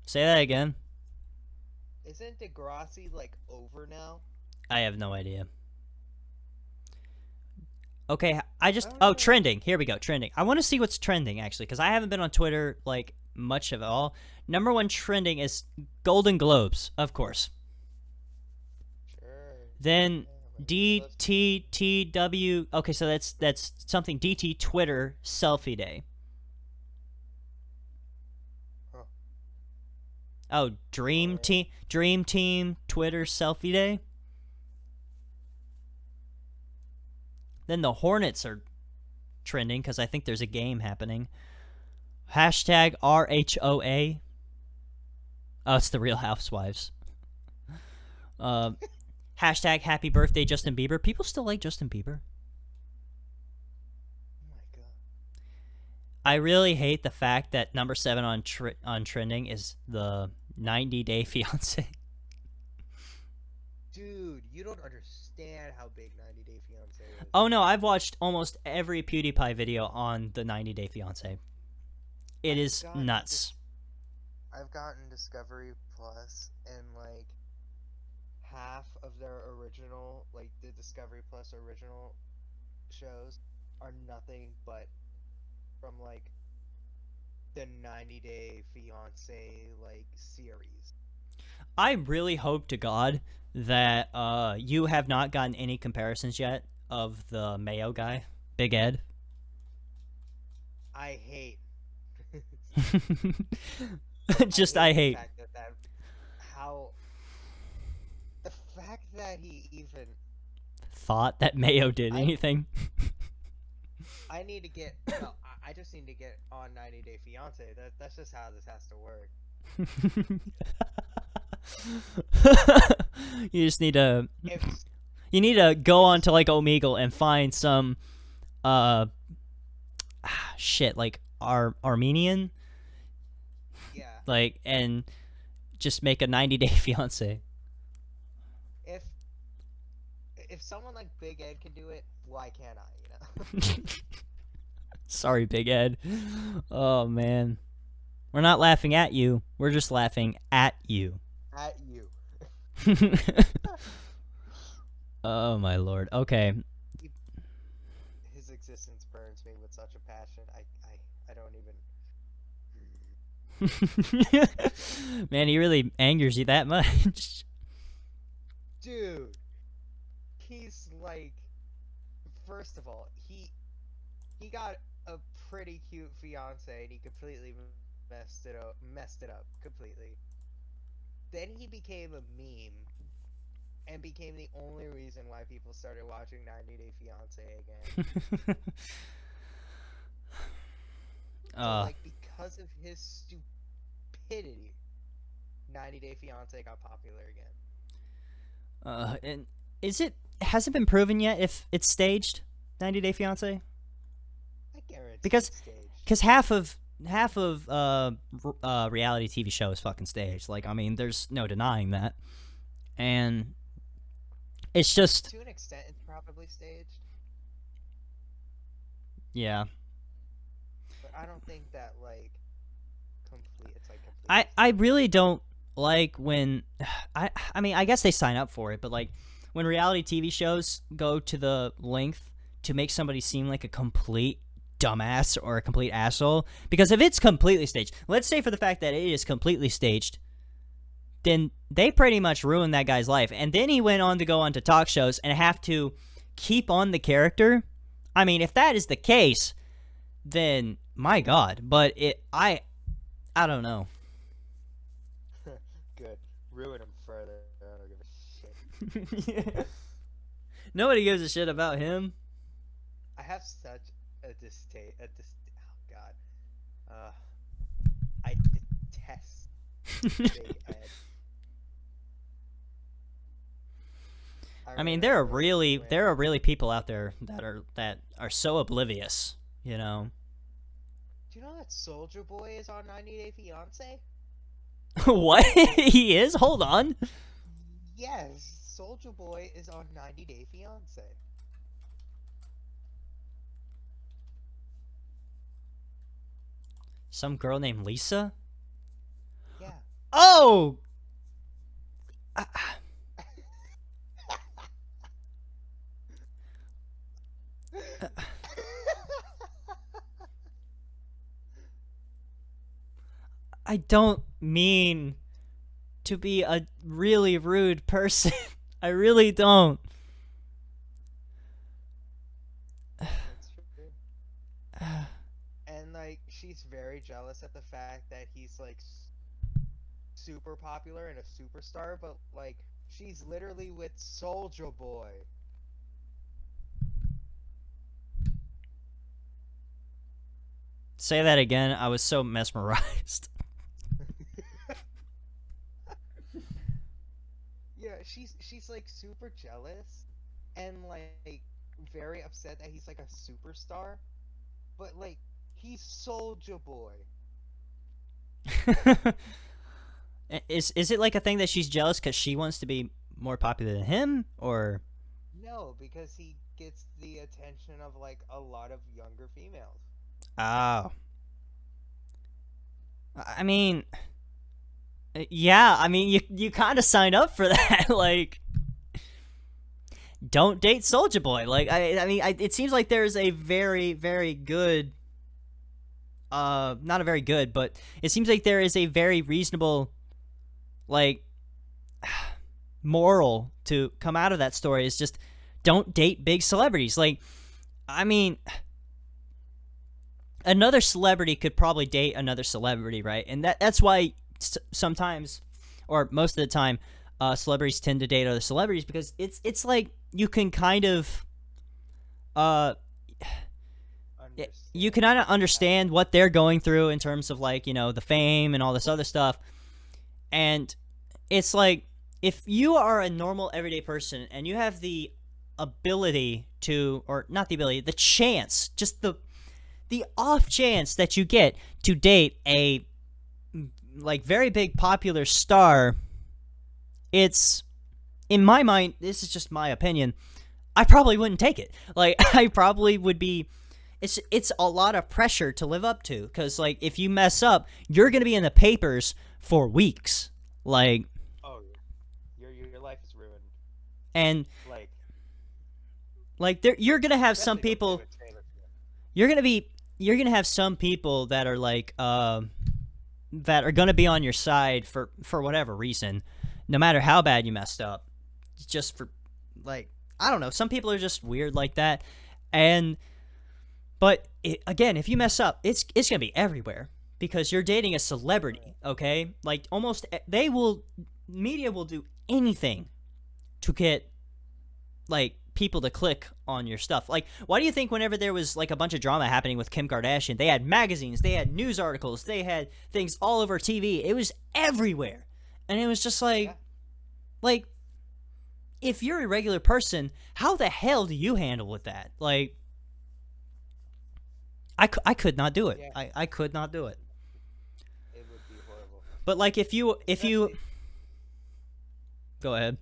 Say that again. Isn't Degrassi like over now? I have no idea. Okay, Oh. trending. Here we go, trending. I want to see what's trending, actually, because I haven't been on Twitter, like, much of it all. Number one trending is Golden Globes, of course. Sure. Then Yeah, DTTW. Okay, so that's something. DT Twitter Selfie Day. Huh. Oh, Dream Team Twitter Selfie Day. Then the Hornets are trending because I think there's a game happening. Hashtag RHOA. Oh, it's the Real Housewives. Hashtag Happy Birthday Justin Bieber. People still like Justin Bieber. Oh my god. I really hate the fact that number 7 on trending is the 90 Day Fiance. Dude, you don't understand how big 90 Day Fiance is. Oh no, I've watched almost every PewDiePie video on the 90 Day Fiance. It is nuts. I've gotten Discovery Plus, and like half of their original, like the Discovery Plus original shows, are nothing but from like the 90 Day Fiance like series. I really hope to God that you have not gotten any comparisons yet of the Mayo guy, Big Ed. I hate. Just I I hate the hate fact that how the fact that he even. thought that Mayo did I anything. I need to get no. I just need to get on 90 Day Fiance. That's just how this has to work. You just need to If you need to go on to like Omegle and find some shit like Armenian yeah, like and just make a 90-day fiance. if if someone like Big Ed can do it, why can't I? Sorry, Big Ed. Oh man. We're not laughing at you. We're just laughing at you. At you. Oh my lord. Okay. His existence burns me with such a passion. I don't even. Man, he really angers you that much. Dude, he's like. First of all, he got a pretty cute fiance, and he completely messed it up completely. Then he became a meme, and became the only reason why people started watching 90 Day Fiance again. So, like, because of his stupidity, 90 Day Fiance got popular again. And has it been proven yet if it's staged, 90 Day Fiance? I guarantee Because it's staged. Because half of reality TV show is fucking staged. Like, I mean, there's no denying that. And it's just, To an extent, it's probably staged, yeah. but I don't think that like it's like complete. I really don't like when I mean, I guess they sign up for it, but like when reality TV shows go to the length to make somebody seem like a complete dumbass or a complete asshole, because if it's completely staged, let's say for the fact that it is completely staged, then they pretty much ruined that guy's life. And then he went on to go on to talk shows and have to keep on the character. I mean, if that is the case, then my God. But I don't know. Good. Ruin him further. I don't give a shit. Nobody gives a shit about him. I have such a distaste. Oh God. I detest Big Ed. I mean, there are really people out there that are so oblivious, you know. Do you know that Soldier Boy is on 90 Day Fiance? What? He is? Hold on. Yes, Soldier Boy is on 90 Day Fiance. Some girl named Lisa? Yeah. Oh! I don't mean to be a really rude person. I really don't. That's true. And like, she's very jealous at the fact that he's like super popular and a superstar, but like, she's literally with Soldier Boy. Say that again. I was so mesmerized. Yeah, she's like super jealous and like very upset that he's like a superstar, but like he's Soldier Boy. Is it like a thing that she's jealous because she wants to be more popular than him, or? No, because he gets the attention of like a lot of younger females. Oh. I mean, yeah, I mean, you kind of sign up for that. Like, don't date Soulja Boy. Like, I mean, it seems like there's a very, very good, not a very good, but it seems like there is a very reasonable, like, moral to come out of that story is just don't date big celebrities. Like, I mean, another celebrity could probably date another celebrity, right? And that's why sometimes, or most of the time, celebrities tend to date other celebrities, because it's like you can kind of you can kind of understand what they're going through in terms of, like, you know, the fame and all this other stuff. And it's like, if you are a normal everyday person and you have the ability to, or not the ability, the chance, just the off chance that you get to date a, like, very big popular star, it's, in my mind, this is just my opinion, I probably wouldn't take it. Like, I probably would be, it's a lot of pressure to live up to, because, like, if you mess up, you're gonna be in the papers for weeks. Like, oh, your life is ruined. And like there, you're gonna have some people, you're gonna have some people that are like that are gonna be on your side for whatever reason, no matter how bad you messed up. Just for, like, I don't know, some people are just weird like that. And but again, if you mess up, it's gonna be everywhere, because you're dating a celebrity. Okay, like, almost media will do anything to get, like, people to click on your stuff. Like, why do you think whenever there was, like, a bunch of drama happening with Kim Kardashian, they had magazines, they had news articles, they had things all over TV? It was everywhere. And it was just like, like, if you're a regular person, how the hell do you handle with that? Like, I could not do it. Yeah. I could not do it. It would be horrible. But, like, if you go ahead.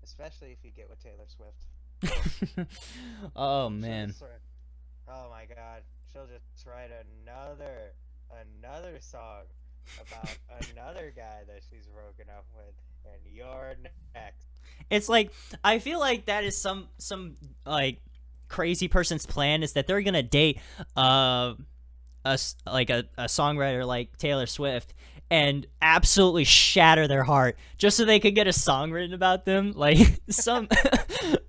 Especially if you get with Taylor Swift. Oh, man. Oh my god. She'll just write another song about another guy that she's broken up with, and you're next. It's like, I feel like that is some like, crazy person's plan, is that they're gonna date a songwriter like Taylor Swift and absolutely shatter their heart just so they could get a song written about them. Like, some Could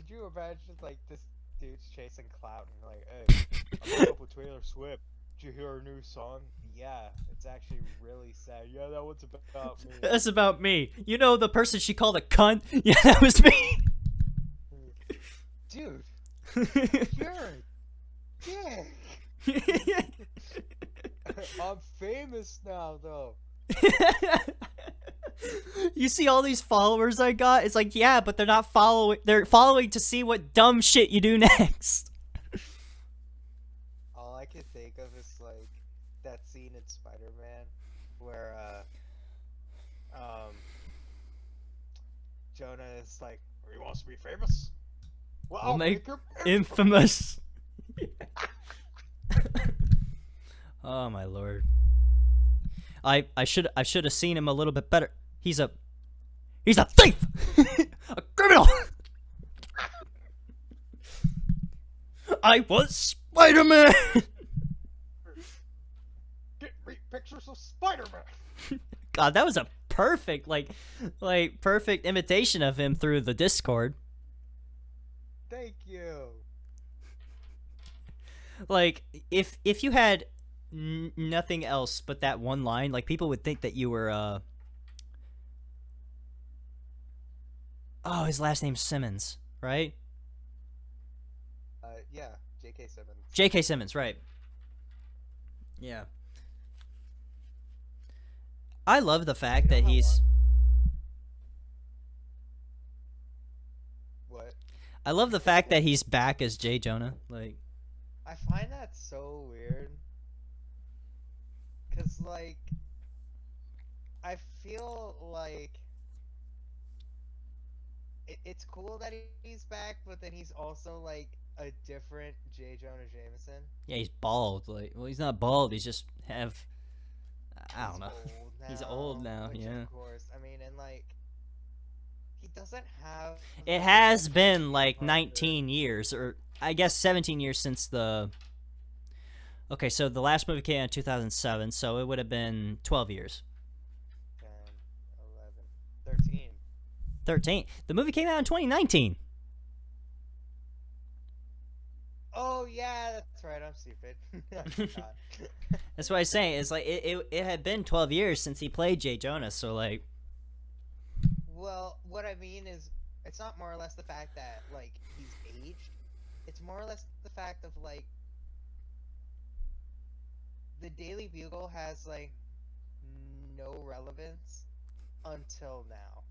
you imagine, like, this dude's chasing clout and like, hey, I'm in love with Taylor Swift. Did you hear her new song? Yeah, it's actually really sad. Yeah, that one's about me. That's about me. You know, the person she called a cunt? Yeah, that was me. Dude, you're a dick. I'm famous now, though. You see all these followers I got? It's like, yeah, but they're not following. They're following to see what dumb shit you do next. All I can think of is, like, that scene in Spider-Man where Jonah is like, he wants to be famous. Well, I'll make him infamous. Oh my lord. I should have seen him a little bit better. He's a thief. A criminal. I was Spider-Man. Get me pictures of Spider-Man. God, that was a perfect perfect imitation of him through the Discord. Thank you. Like, if you had nothing else but that one line, like, people would think that you were oh, his last name's Simmons, right? Yeah, J.K. Simmons. J.K. Simmons, right. Yeah. I love the fact that he's... What? I love the fact that he's back as J. Jonah. Like, I find that so weird. Cause, like, I feel like it's cool that he's back, but then he's also, like, a different J. Jonah Jameson. yeah, he's bald. Like, well, he's not bald. He's just I don't know. He's old now, which, yeah. Of course. I mean, and, like, he doesn't have... It has been, like, 19 years, or I guess 17 years since the... Okay, so the last movie came out in 2007, so it would have been 12 years. 13. The movie came out in 2019. Oh yeah, that's right. I'm stupid. I forgot. That's what I was saying. It's like it had been 12 years since he played Jay Jonas, so like. Well, what I mean is, it's not more or less the fact that like he's aged. It's more or less the fact of like the Daily Bugle has like no relevance until now.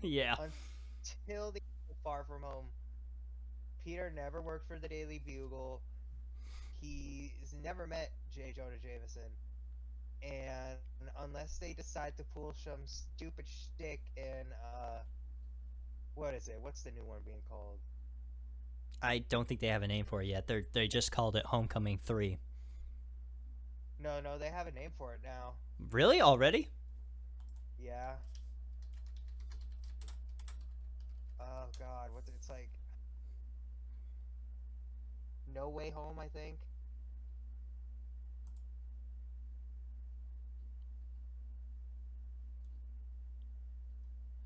Yeah. Until the Far From Home, Peter never worked for the Daily Bugle. He's never met J. Jonah Jameson. And unless they decide to pull some stupid shtick in, what is it? What's the new one being called? I don't think they have a name for it yet. They just called it Homecoming 3. No, they have a name for it now. Really? Already? Yeah. Oh God, it's like No Way Home, I think.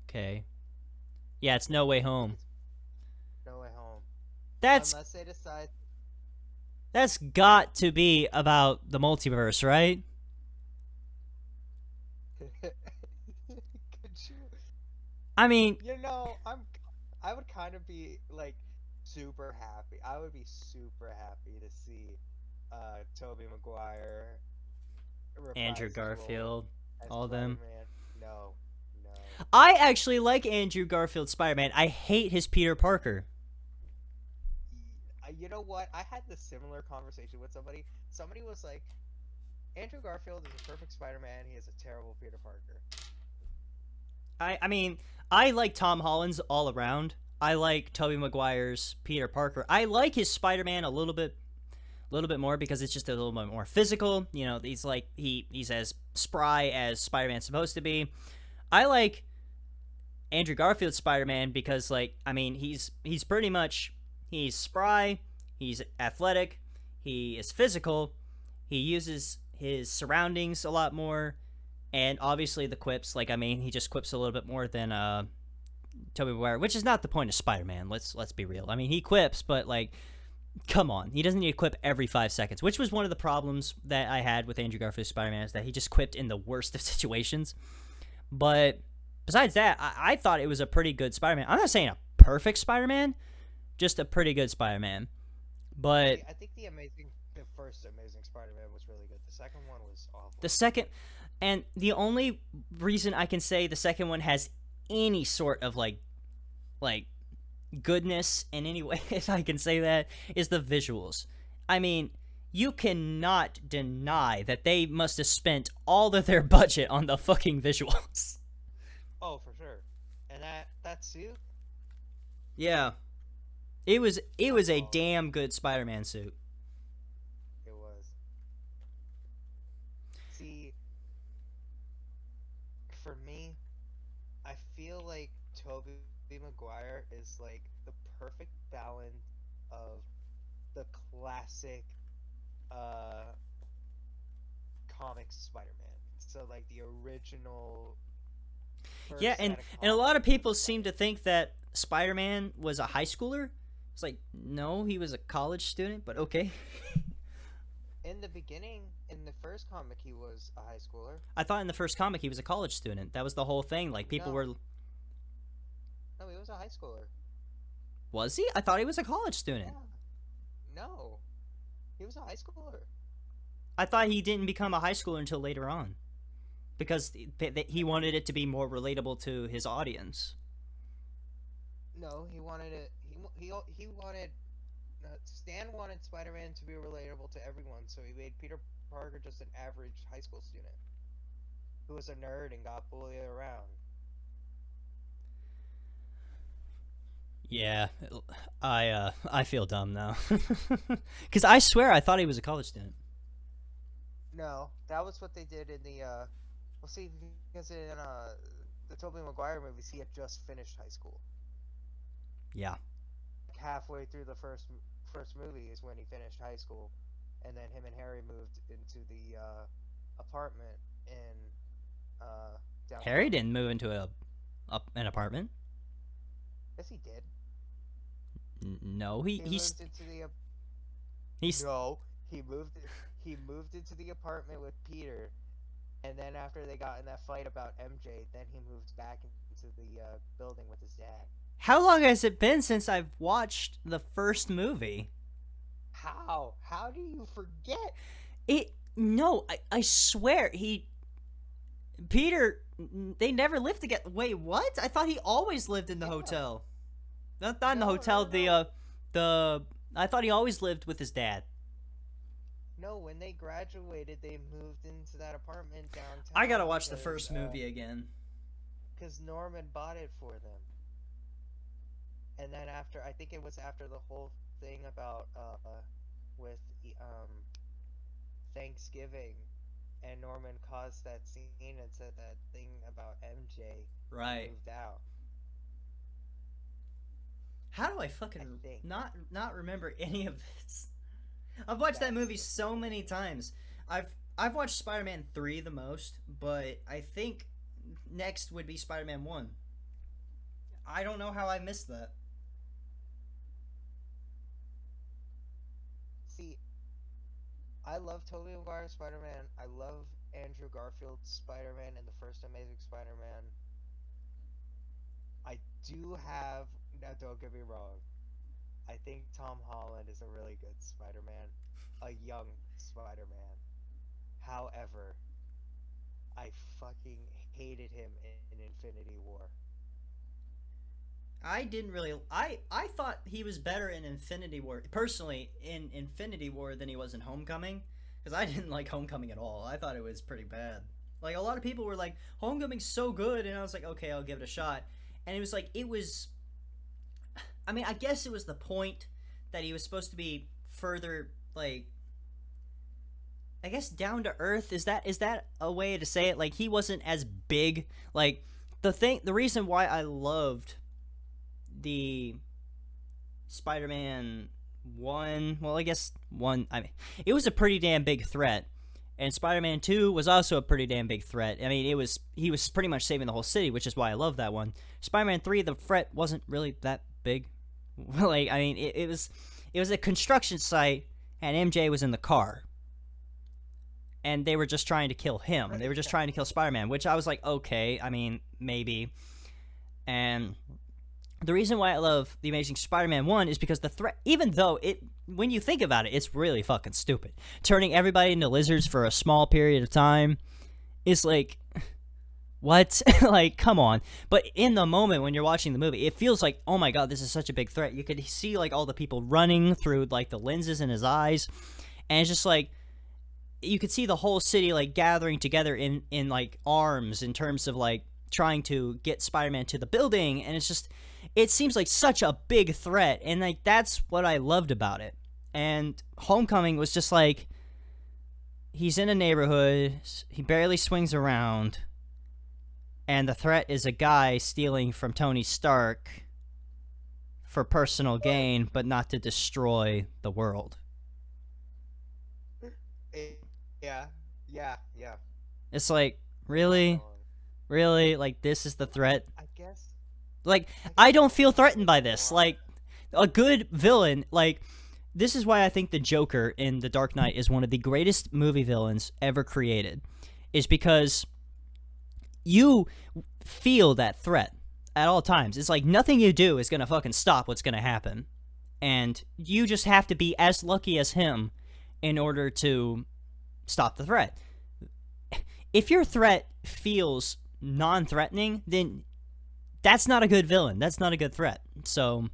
Okay. Yeah, it's No Way Home. No Way Home. That's Unless they decide. That's got to be about the multiverse, right? Could you? I mean, I would kind of be like super happy. I would be super happy to see Tobey Maguire reprise Andrew his role Garfield, as all of them. Spider-Man. No. I actually like Andrew Garfield's Spider-Man. I hate his Peter Parker. You know what? I had this similar conversation with somebody. Somebody was like, Andrew Garfield is a perfect Spider-Man. He is a terrible Peter Parker. I mean, I like Tom Holland's all around. I like Tobey Maguire's Peter Parker. I like his Spider-Man a little bit more because it's just a little bit more physical. You know, he's as spry as Spider-Man's supposed to be. I like Andrew Garfield's Spider-Man because, like, I mean, he's pretty much, he's spry, he's athletic, he is physical, he uses his surroundings a lot more, and obviously the quips, like, I mean, he just quips a little bit more than Tobey Maguire, which is not the point of Spider-Man. Let's be real. I mean, he quips, but like, come on, he doesn't need to quip every 5 seconds, which was one of the problems that I had with Andrew Garfield's Spider-Man, is that he just quipped in the worst of situations. But besides that, I thought it was a pretty good Spider-Man. I'm not saying a perfect Spider-Man, just a pretty good Spider-Man. But I think the first Amazing Spider-Man was really good. The second one was awful. And the only reason I can say the second one has any sort of like goodness in any way, if I can say that, is the visuals. I mean, you cannot deny that they must have spent all of their budget on the fucking visuals. Oh, for sure. And that suit? Yeah. It was a damn good Spider-Man suit. It was. See, for me, I feel like Tobey Maguire is like the perfect balance of the classic comics Spider-Man. So like the original. Yeah, and a lot of people seem to think that Spider-Man was a high schooler. It's like, no, he was a college student, but okay. In the beginning, in the first comic, he was a high schooler. I thought in the first comic he was a college student. That was the whole thing. Like, people were... No, he was a high schooler. Was he? I thought he was a college student. Yeah. No. He was a high schooler. I thought he didn't become a high schooler until later on. Because he wanted it to be more relatable to his audience. No, he wanted it... He wanted... Stan wanted Spider-Man to be relatable to everyone, so he made Peter Parker just an average high school student who was a nerd and got bullied around. Yeah, I feel dumb now. Because I swear I thought he was a college student. No, that was what they did in the, well, see, because in, the Tobey Maguire movies, he had just finished high school. Yeah. Halfway through the first movie is when he finished high school, and then him and Harry moved into the apartment in downtown. Harry didn't move into An apartment? Yes, he did. No, He moved into the. he's No, he moved. He moved into the apartment with Peter, and then after they got in that fight about MJ, then he moved back into the building with his dad. How long has it been since I've watched the first movie? How? How do you forget? No, I swear Peter, they never lived together. Wait, what? I thought he always lived in the hotel. Not in the hotel. No. I thought he always lived with his dad. No, when they graduated, they moved into that apartment downtown. I gotta watch the first movie again. Because Norman bought it for them. And then after, I think it was after the whole thing about with Thanksgiving, and Norman caused that scene and said that thing about MJ. Right. Moved out. How do I fucking not remember any of this? I've watched that movie so many times. I've watched Spider-Man 3 the most, but I think next would be Spider-Man 1. I don't know how I missed that. See, I love Tobey Maguire's Spider-Man. I love Andrew Garfield's Spider-Man and the first Amazing Spider-Man. I do have... Now, don't get me wrong. I think Tom Holland is a really good Spider-Man. A young Spider-Man. However, I fucking hated him in Infinity War. I didn't really... I thought he was better in Infinity War. Personally, in Infinity War than he was in Homecoming. Because I didn't like Homecoming at all. I thought it was pretty bad. Like, a lot of people were like, Homecoming's so good. And I was like, okay, I'll give it a shot. And it was like, it was... I mean, I guess it was the point that he was supposed to be further, like... I guess down to earth. Is that a way to say it? Like, he wasn't as big. Like, the reason why I loved the Spider-Man 1, well, I guess 1, I mean, it was a pretty damn big threat, and Spider-Man 2 was also a pretty damn big threat. I mean, he was pretty much saving the whole city, which is why I love that one. Spider-Man 3, the threat wasn't really that big. Like, I mean, it was a construction site, and MJ was in the car, and they were just trying to kill him. They were just trying to kill Spider-Man, which I was like, okay, I mean, maybe. And the reason why I love The Amazing Spider-Man 1 is because the threat, even though when you think about it, it's really fucking stupid. Turning everybody into lizards for a small period of time is like, what? Like, come on. But in the moment when you're watching the movie, it feels like, oh my god, this is such a big threat. You could see, like, all the people running through, like, the lenses in his eyes. And it's just like, you could see the whole city, like, gathering together in like, arms in terms of, like, trying to get Spider-Man to the building. And it's just... it seems like such a big threat, and like that's what I loved about it. And Homecoming was just like, he's in a neighborhood, he barely swings around, and the threat is a guy stealing from Tony Stark for personal gain, but not to destroy the world. Yeah. It's like, really? Really? Like, this is the threat? I guess... Like, I don't feel threatened by this. Like, a good villain, like, this is why I think the Joker in The Dark Knight is one of the greatest movie villains ever created, is because you feel that threat at all times. It's like nothing you do is going to fucking stop what's going to happen. And you just have to be as lucky as him in order to stop the threat. If your threat feels non-threatening, then that's not a good villain. That's not a good threat. So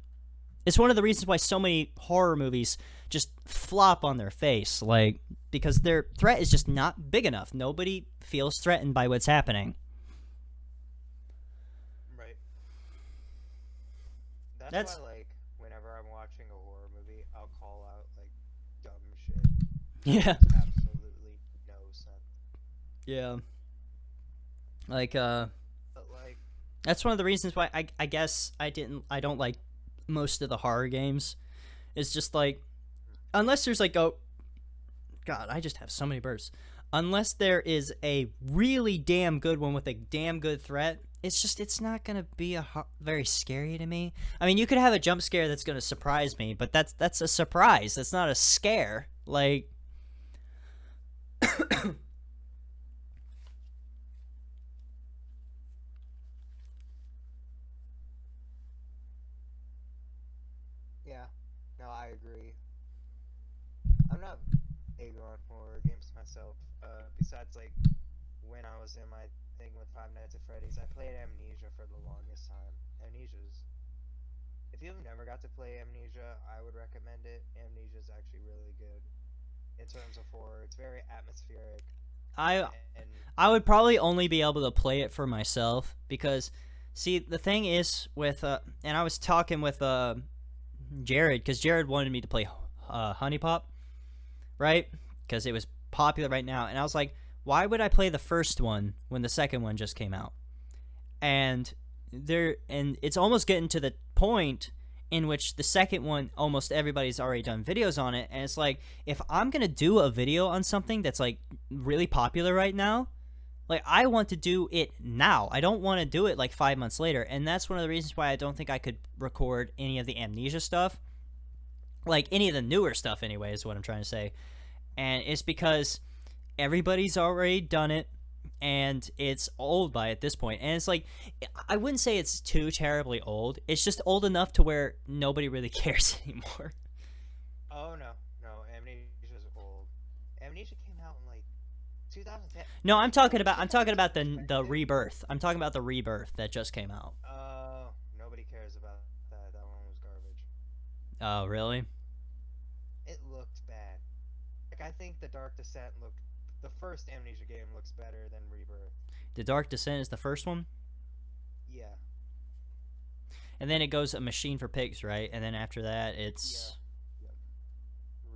it's one of the reasons why so many horror movies just flop on their face, like, because their threat is just not big enough. Nobody feels threatened by what's happening. Right. That's why, like, whenever I'm watching a horror movie, I'll call out, like, dumb shit. Yeah. Absolutely no sense. Yeah. Like, But, like... that's one of the reasons why I guess I don't like most of the horror games. It's just like, unless there's like God, I just have so many bursts. Unless there is a really damn good one with a damn good threat, it's not gonna be very scary to me. I mean, you could have a jump scare that's gonna surprise me, but that's a surprise. That's not a scare. Like, Yeah. No, I agree. I'm not big on horror games myself. Besides like when I was in my thing with Five Nights at Freddy's, I played Amnesia for the longest time. Amnesia's if you've never got to play Amnesia, I would recommend it. Amnesia is actually really good in terms of horror. It's very atmospheric, I and I would probably only be able to play it for myself because, see, the thing is with and I was talking with Jared because Jared wanted me to play Honey Pop, right? Because it was popular right now, and I was like, why would I play the first one when the second one just came out? And it's almost getting to the point in which the second one almost everybody's already done videos on it, and it's like, if I'm gonna do a video on something that's like really popular right now, like, I want to do it now. I don't want to do it like 5 months later, and that's one of the reasons why I don't think I could record any of the Amnesia stuff, like any of the newer stuff anyway, is what I'm trying to say. And it's because everybody's already done it, and it's old by at this point. And it's like, I wouldn't say it's too terribly old. It's just old enough to where nobody really cares anymore. oh no, no, Amnesia's old. Amnesia came out in like 2010. No, I'm talking about the rebirth. I'm talking about the rebirth that just came out. Nobody cares about that. That one was garbage. Oh, really? It looked bad. Like I think the Dark Descent looked. The first Amnesia game looks better than Rebirth. The Dark Descent is the first one, Yeah. and then it goes A Machine for Pigs, right? And then after that, it's Yeah. Yep.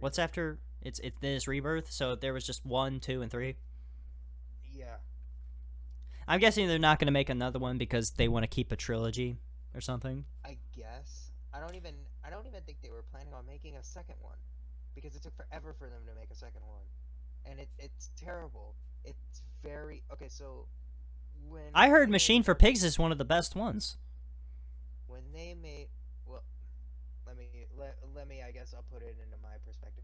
what's Rebirth. after? Then it's Rebirth. So there was just 1, 2, and 3. Yeah. I'm guessing they're not going to make another one because they want to keep a trilogy or something. I guess. I don't even think they were planning on making a second one because it took forever for them to make a second one. And it's terrible. It's very okay. So when I heard they Machine made for Dark- Pigs is one of the best ones. when they made well, let me I guess I'll put it into my perspective.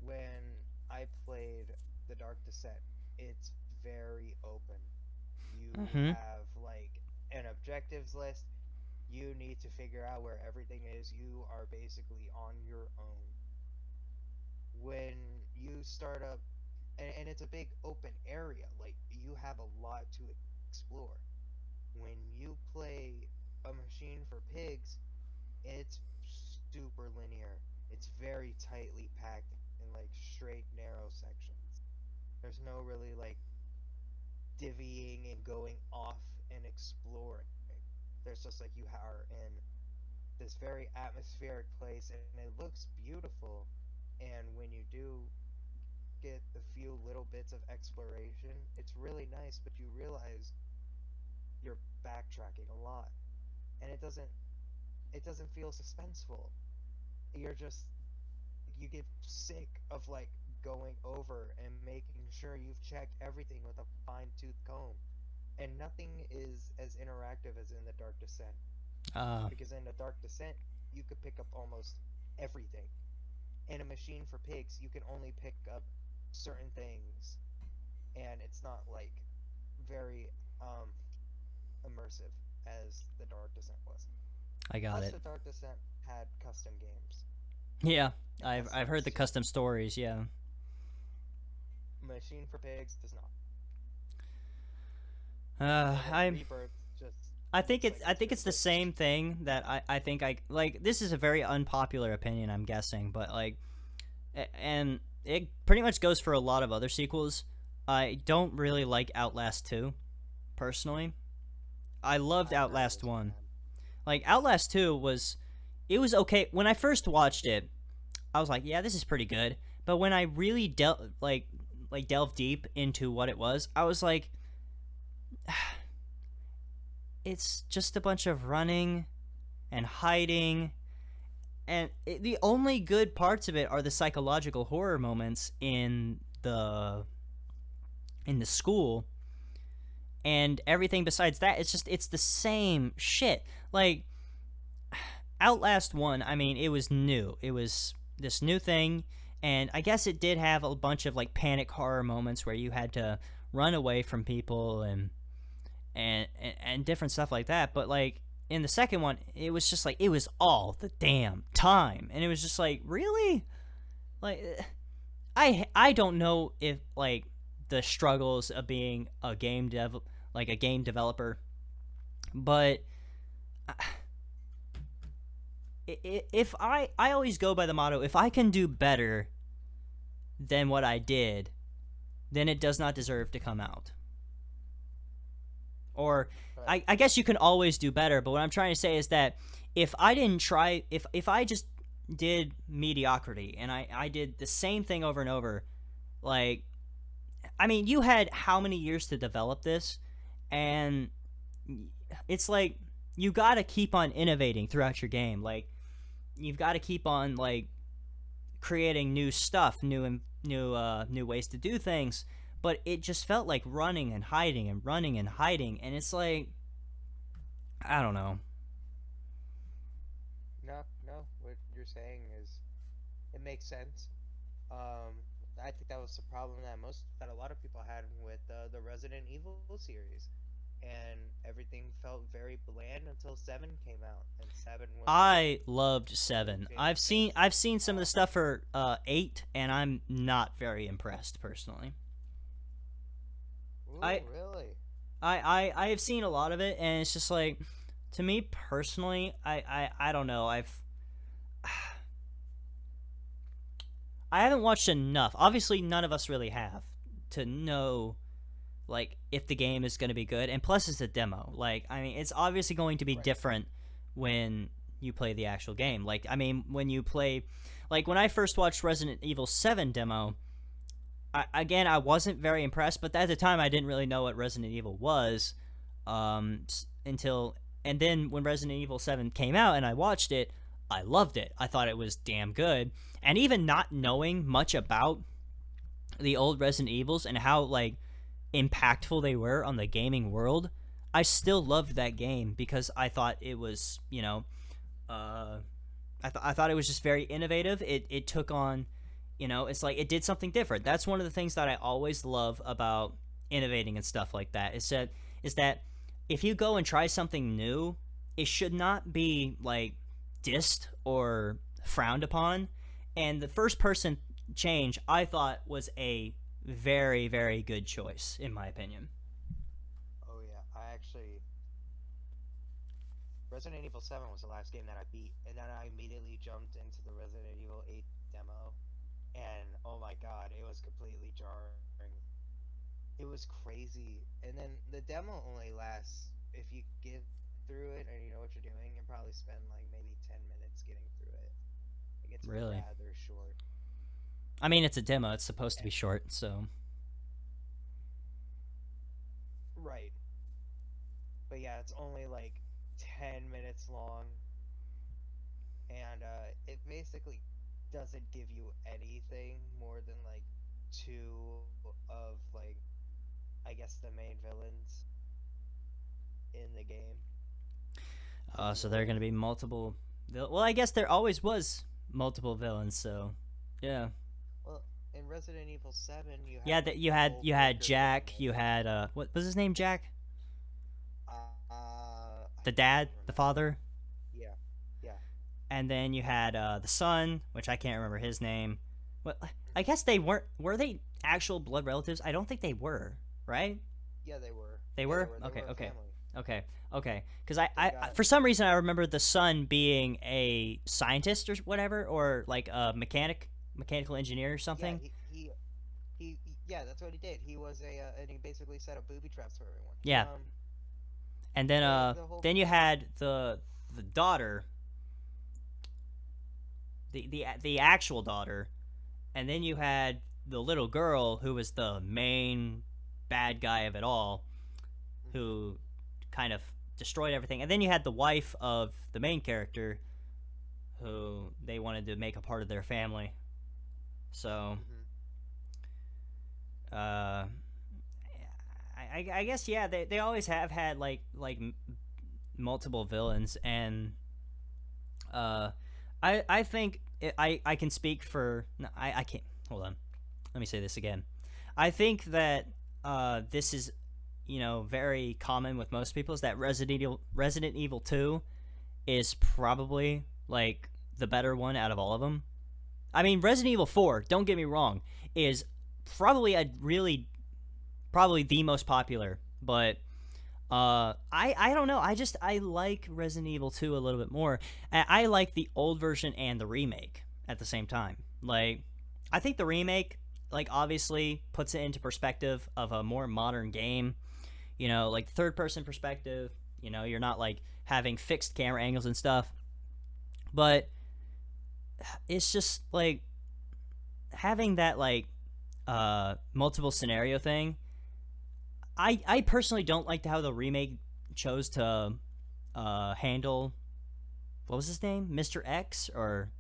When I played the Dark Descent, it's very open. You Mhm. have like an objectives list. You need to figure out where everything is. You are basically on your own. When you start up, and it's a big open area, like you have a lot to explore. When you play A Machine for Pigs, it's super linear. It's very tightly packed in like straight, narrow sections. There's no really like divvying and going off and exploring. There's just like you are in this very atmospheric place, and it looks beautiful. And when you do get the few little bits of exploration, it's really nice, but you realize you're backtracking a lot, and it doesn't feel suspenseful. You're just you get sick of like going over and making sure you've checked everything with a fine tooth comb. And nothing is as interactive as in the Dark Descent. Uh, Because in the Dark Descent, you could pick up almost everything. In A Machine for Pigs, you can only pick up certain things, and it's not like very immersive as the Dark Descent was. I got Plus, it. the Dark Descent had custom games. Yeah, And I've heard the custom stories. Yeah. Machine for Pigs does not. And I'm. Rebirth just I think looks it's like I think it's the ridiculous. same thing that I think I like. This is a very unpopular opinion, I'm guessing, but like, and it pretty much goes for a lot of other sequels. I don't really like Outlast 2, personally. I loved I heard it Outlast was 1. bad. Like, Outlast 2 was, it was okay. When I first watched it, I was like, yeah, this is pretty good. But when I really delved deep into what it was, I was like, it's just a bunch of running and hiding, and the only good parts of it are the psychological horror moments in the school. and everything besides that, it's the same shit. Like Outlast 1, I mean, it was new. It was this new thing, and I guess it did have a bunch of like panic horror moments where you had to run away from people and different stuff like that. But like in the second one, it was just like it was all the damn time, and it was just like, really? Like I don't know if like the struggles of being a game developer, but if I always go by the motto, if I can do better than what I did, then it does not deserve to come out. Or Right. I guess you can always do better, but what I'm trying to say is that if I didn't try, if I just did mediocrity and I did the same thing over and over, like, I mean, you had how many years to develop this, and it's like you got to keep on innovating throughout your game. Like, you've got to keep on like creating new stuff, new ways to do things. But it just felt like running and hiding and running and hiding, and it's like, I don't know. No, no. What you're saying is, it makes sense. Um, I think that was the problem that a lot of people had with the Resident Evil series, and everything felt very bland until Seven came out, and Seven was like I loved Seven. I've seen some of the stuff for 8, and I'm not very impressed personally. ooh, I really? I have seen a lot of it, and it's just like, to me personally, I don't know. I haven't watched enough. Obviously, none of us really have to know like if the game is going to be good. And plus, it's a demo. Like, I mean, it's obviously going to be Right. different when you play the actual game. Like, I mean, when you play, like when I first watched Resident Evil 7 demo, again, I wasn't very impressed. But at the time, I didn't really know what Resident Evil was until, and then when Resident Evil 7 came out and I watched it, I loved it. I thought it was damn good. And even not knowing much about the old Resident Evils and how like impactful they were on the gaming world, I still loved that game because I thought it was, uh, I thought it was just very innovative. It took on, it's like it did something different. That's one of the things that I always love about innovating and stuff like that. Is that if you go and try something new, it should not be like dissed or frowned upon. And the first person change I thought was a very, very good choice in my opinion. Oh yeah, I actually Resident Evil 7 was the last game that I beat, and then I immediately jumped into the Resident Evil 8 demo, and oh my god, it was completely jarring. It was crazy. And then the demo only lasts, if you get through it and you know what you're doing, you probably spend like maybe 10 minutes getting through it. Like, it's Really? rather short. I mean, it's a demo. It's supposed to be short, so Right. But yeah, it's only like 10 minutes long, and it basically doesn't give you anything more than like two of like, I guess, the main villains in the game. so there are going to be multiple well, I guess there always was multiple villains, so yeah. Well, in Resident Evil 7, you Yeah, had that the whole you had Breaker Jack, family. you had what was his name, Jack? I The don't dad, the remember. father, Yeah, yeah. and then you had the son, which I can't remember his name. What I guess they weren't were they actual blood relatives? I don't think they were, right? Yeah, they were. They Yeah, they were? were. They Okay, were a okay. family. Okay. Okay. Cuz They I got for some reason I remember the son being a scientist or whatever, or like a mechanical engineer or yeah, something. yeah, that's what he did. He was and he basically set up booby traps for everyone. Yeah. And The whole then you had the daughter, the actual daughter, and then you had the little girl who was the main bad guy of it all, hmm who kind of destroyed everything. And then you had the wife of the main character, who they wanted to make a part of their family. So, hmm uh, I guess yeah. They always have had multiple villains, and I think I can speak for no, I can't hold on. Let me say this again. I think that this is very common with most people is that Resident Evil 2 is probably like the better one out of all of them. I mean, Resident Evil 4, don't get me wrong, is probably probably the most popular, but I don't know. I like Resident Evil 2 a little bit more. I like the old version and the remake at the same time. Like, I think the remake, like, obviously puts it into perspective of a more modern game. Like third person perspective. You're not like having fixed camera angles and stuff. But it's just like having that like multiple scenario thing. I personally don't like how the remake chose to handle, what was his name, Mr. X, or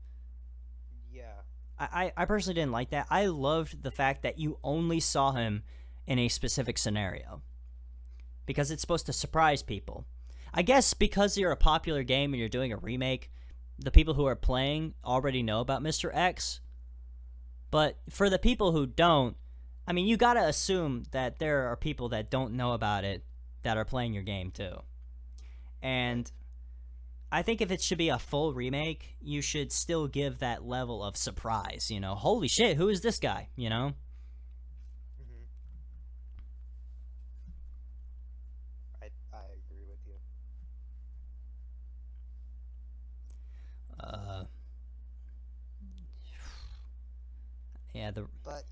Yeah. I personally didn't like that. I loved the fact that you only saw him in a specific scenario because it's supposed to surprise people. I guess because you're a popular game and you're doing a remake, the people who are playing already know about Mr. X. But for the people who don't, I mean, you gotta assume that there are people that don't know about it that are playing your game too. And I think if it should be a full remake, you should still give that level of surprise. Holy shit, who is this guy? Mm-hmm. I agree with you. Yeah, But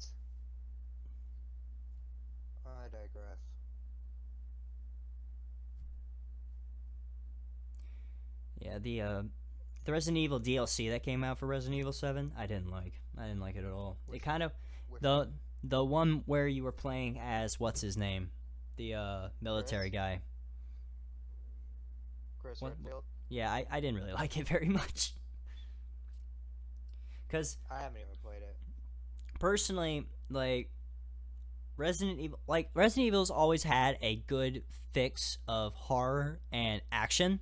I digress. Yeah, the Resident Evil DLC that came out for Resident Evil 7, I didn't like. I didn't like it at all. It kind of the one where you were playing as what's his name, the military guy. Chris What? Redfield. Yeah, I didn't really like it very much. Cause I haven't even played it. personally, like Resident Evil's always had a good mix of horror and action.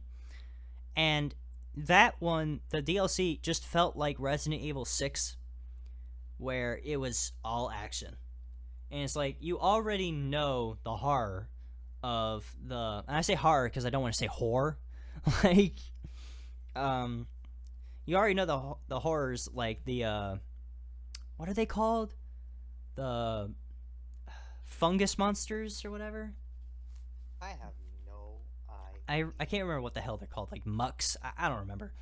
And that one, the DLC, just felt like Resident Evil 6, where it was all action. And it's like, you already know the horror of the... And I say horror because I don't want to say whore. Like, you already know the horrors, like the, what are they called? The fungus monsters or whatever? I have no idea. I can't remember what the hell they're called, like mucks. I don't remember.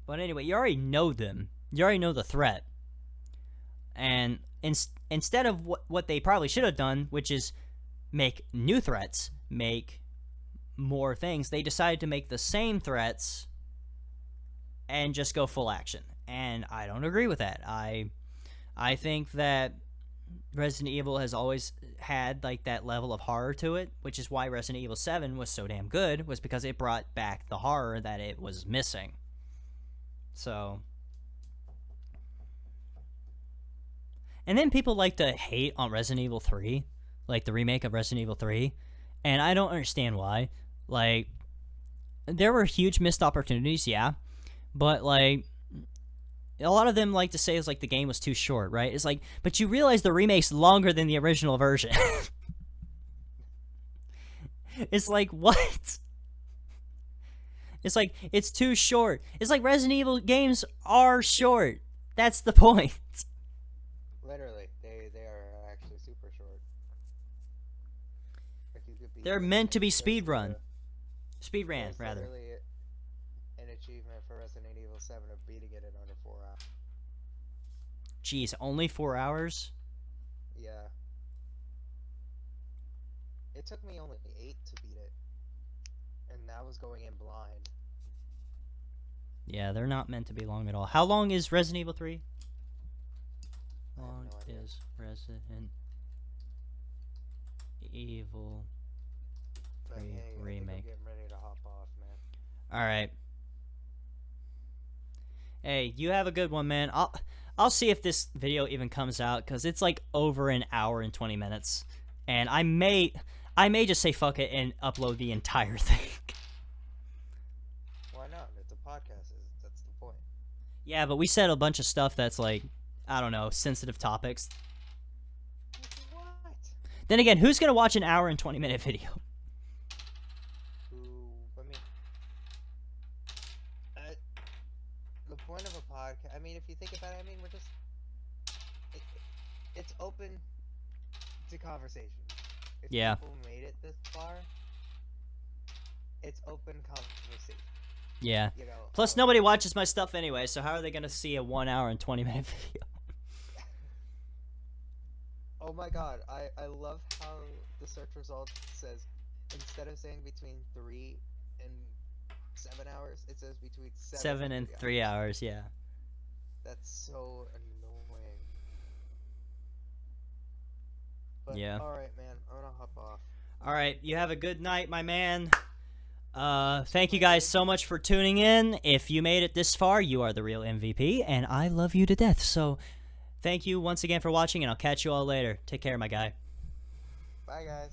But anyway, you already know them. You already know the threat. And instead of what they probably should have done, which is make new threats, make more things, they decided to make the same threats and just go full action. And I don't agree with that. I think that Resident Evil has always had like that level of horror to it, which is why Resident Evil 7 was so damn good, was because it brought back the horror that it was missing. So, and then people like to hate on Resident Evil 3, like the remake of Resident Evil 3, and I don't understand why. Like, there were huge missed opportunities, yeah, but like a lot of them like to say it's like the game was too short, right? It's like, but you realize the remake's longer than the original version. It's like, what? It's like, it's too short. It's like Resident Evil games are short. That's the point. Literally, they are actually super short. Like you could They're meant to be speedrun. Speedran, There's rather. literally an achievement for Resident Evil 7 of beating it in under 4 hours. Jeez, only 4 hours? Yeah. It took me only 8 to beat it. And that was going in blind. Yeah, they're not meant to be long at all. How long is Resident Evil 3? How I have long no idea. is Resident Evil But 3 hey, I think I'm remake? getting ready to hop off, man. Alright. Hey, you have a good one, man. I'll see if this video even comes out, because it's like over an hour and 20 minutes. And I may I may just say fuck it and upload the entire thing. Why not? It's a podcast. That's the point. Yeah, but we said a bunch of stuff that's like, I don't know, sensitive topics. What? Then again, who's gonna watch an hour and 20-minute video? I mean, the point of a podcast. I mean, if you think about it, I mean, we're just. It's open to conversation. If Yeah. people made it this far, it's open conversation. Yeah. You know. Plus, nobody watches my stuff anyway, so how are they gonna see a 1 hour and 20-minute video? Oh my god, I love how the search result says, instead of saying between 3 and 7 hours, it says between 7 and 3 hours, yeah. That's so annoying. But, Yeah. alright, man, I'm gonna hop off. Alright, you have a good night, my man. Thank you guys so much for tuning in. If you made it this far, you are the real MVP, and I love you to death. So, thank you once again for watching, and I'll catch you all later. Take care, my guy. Bye, guys.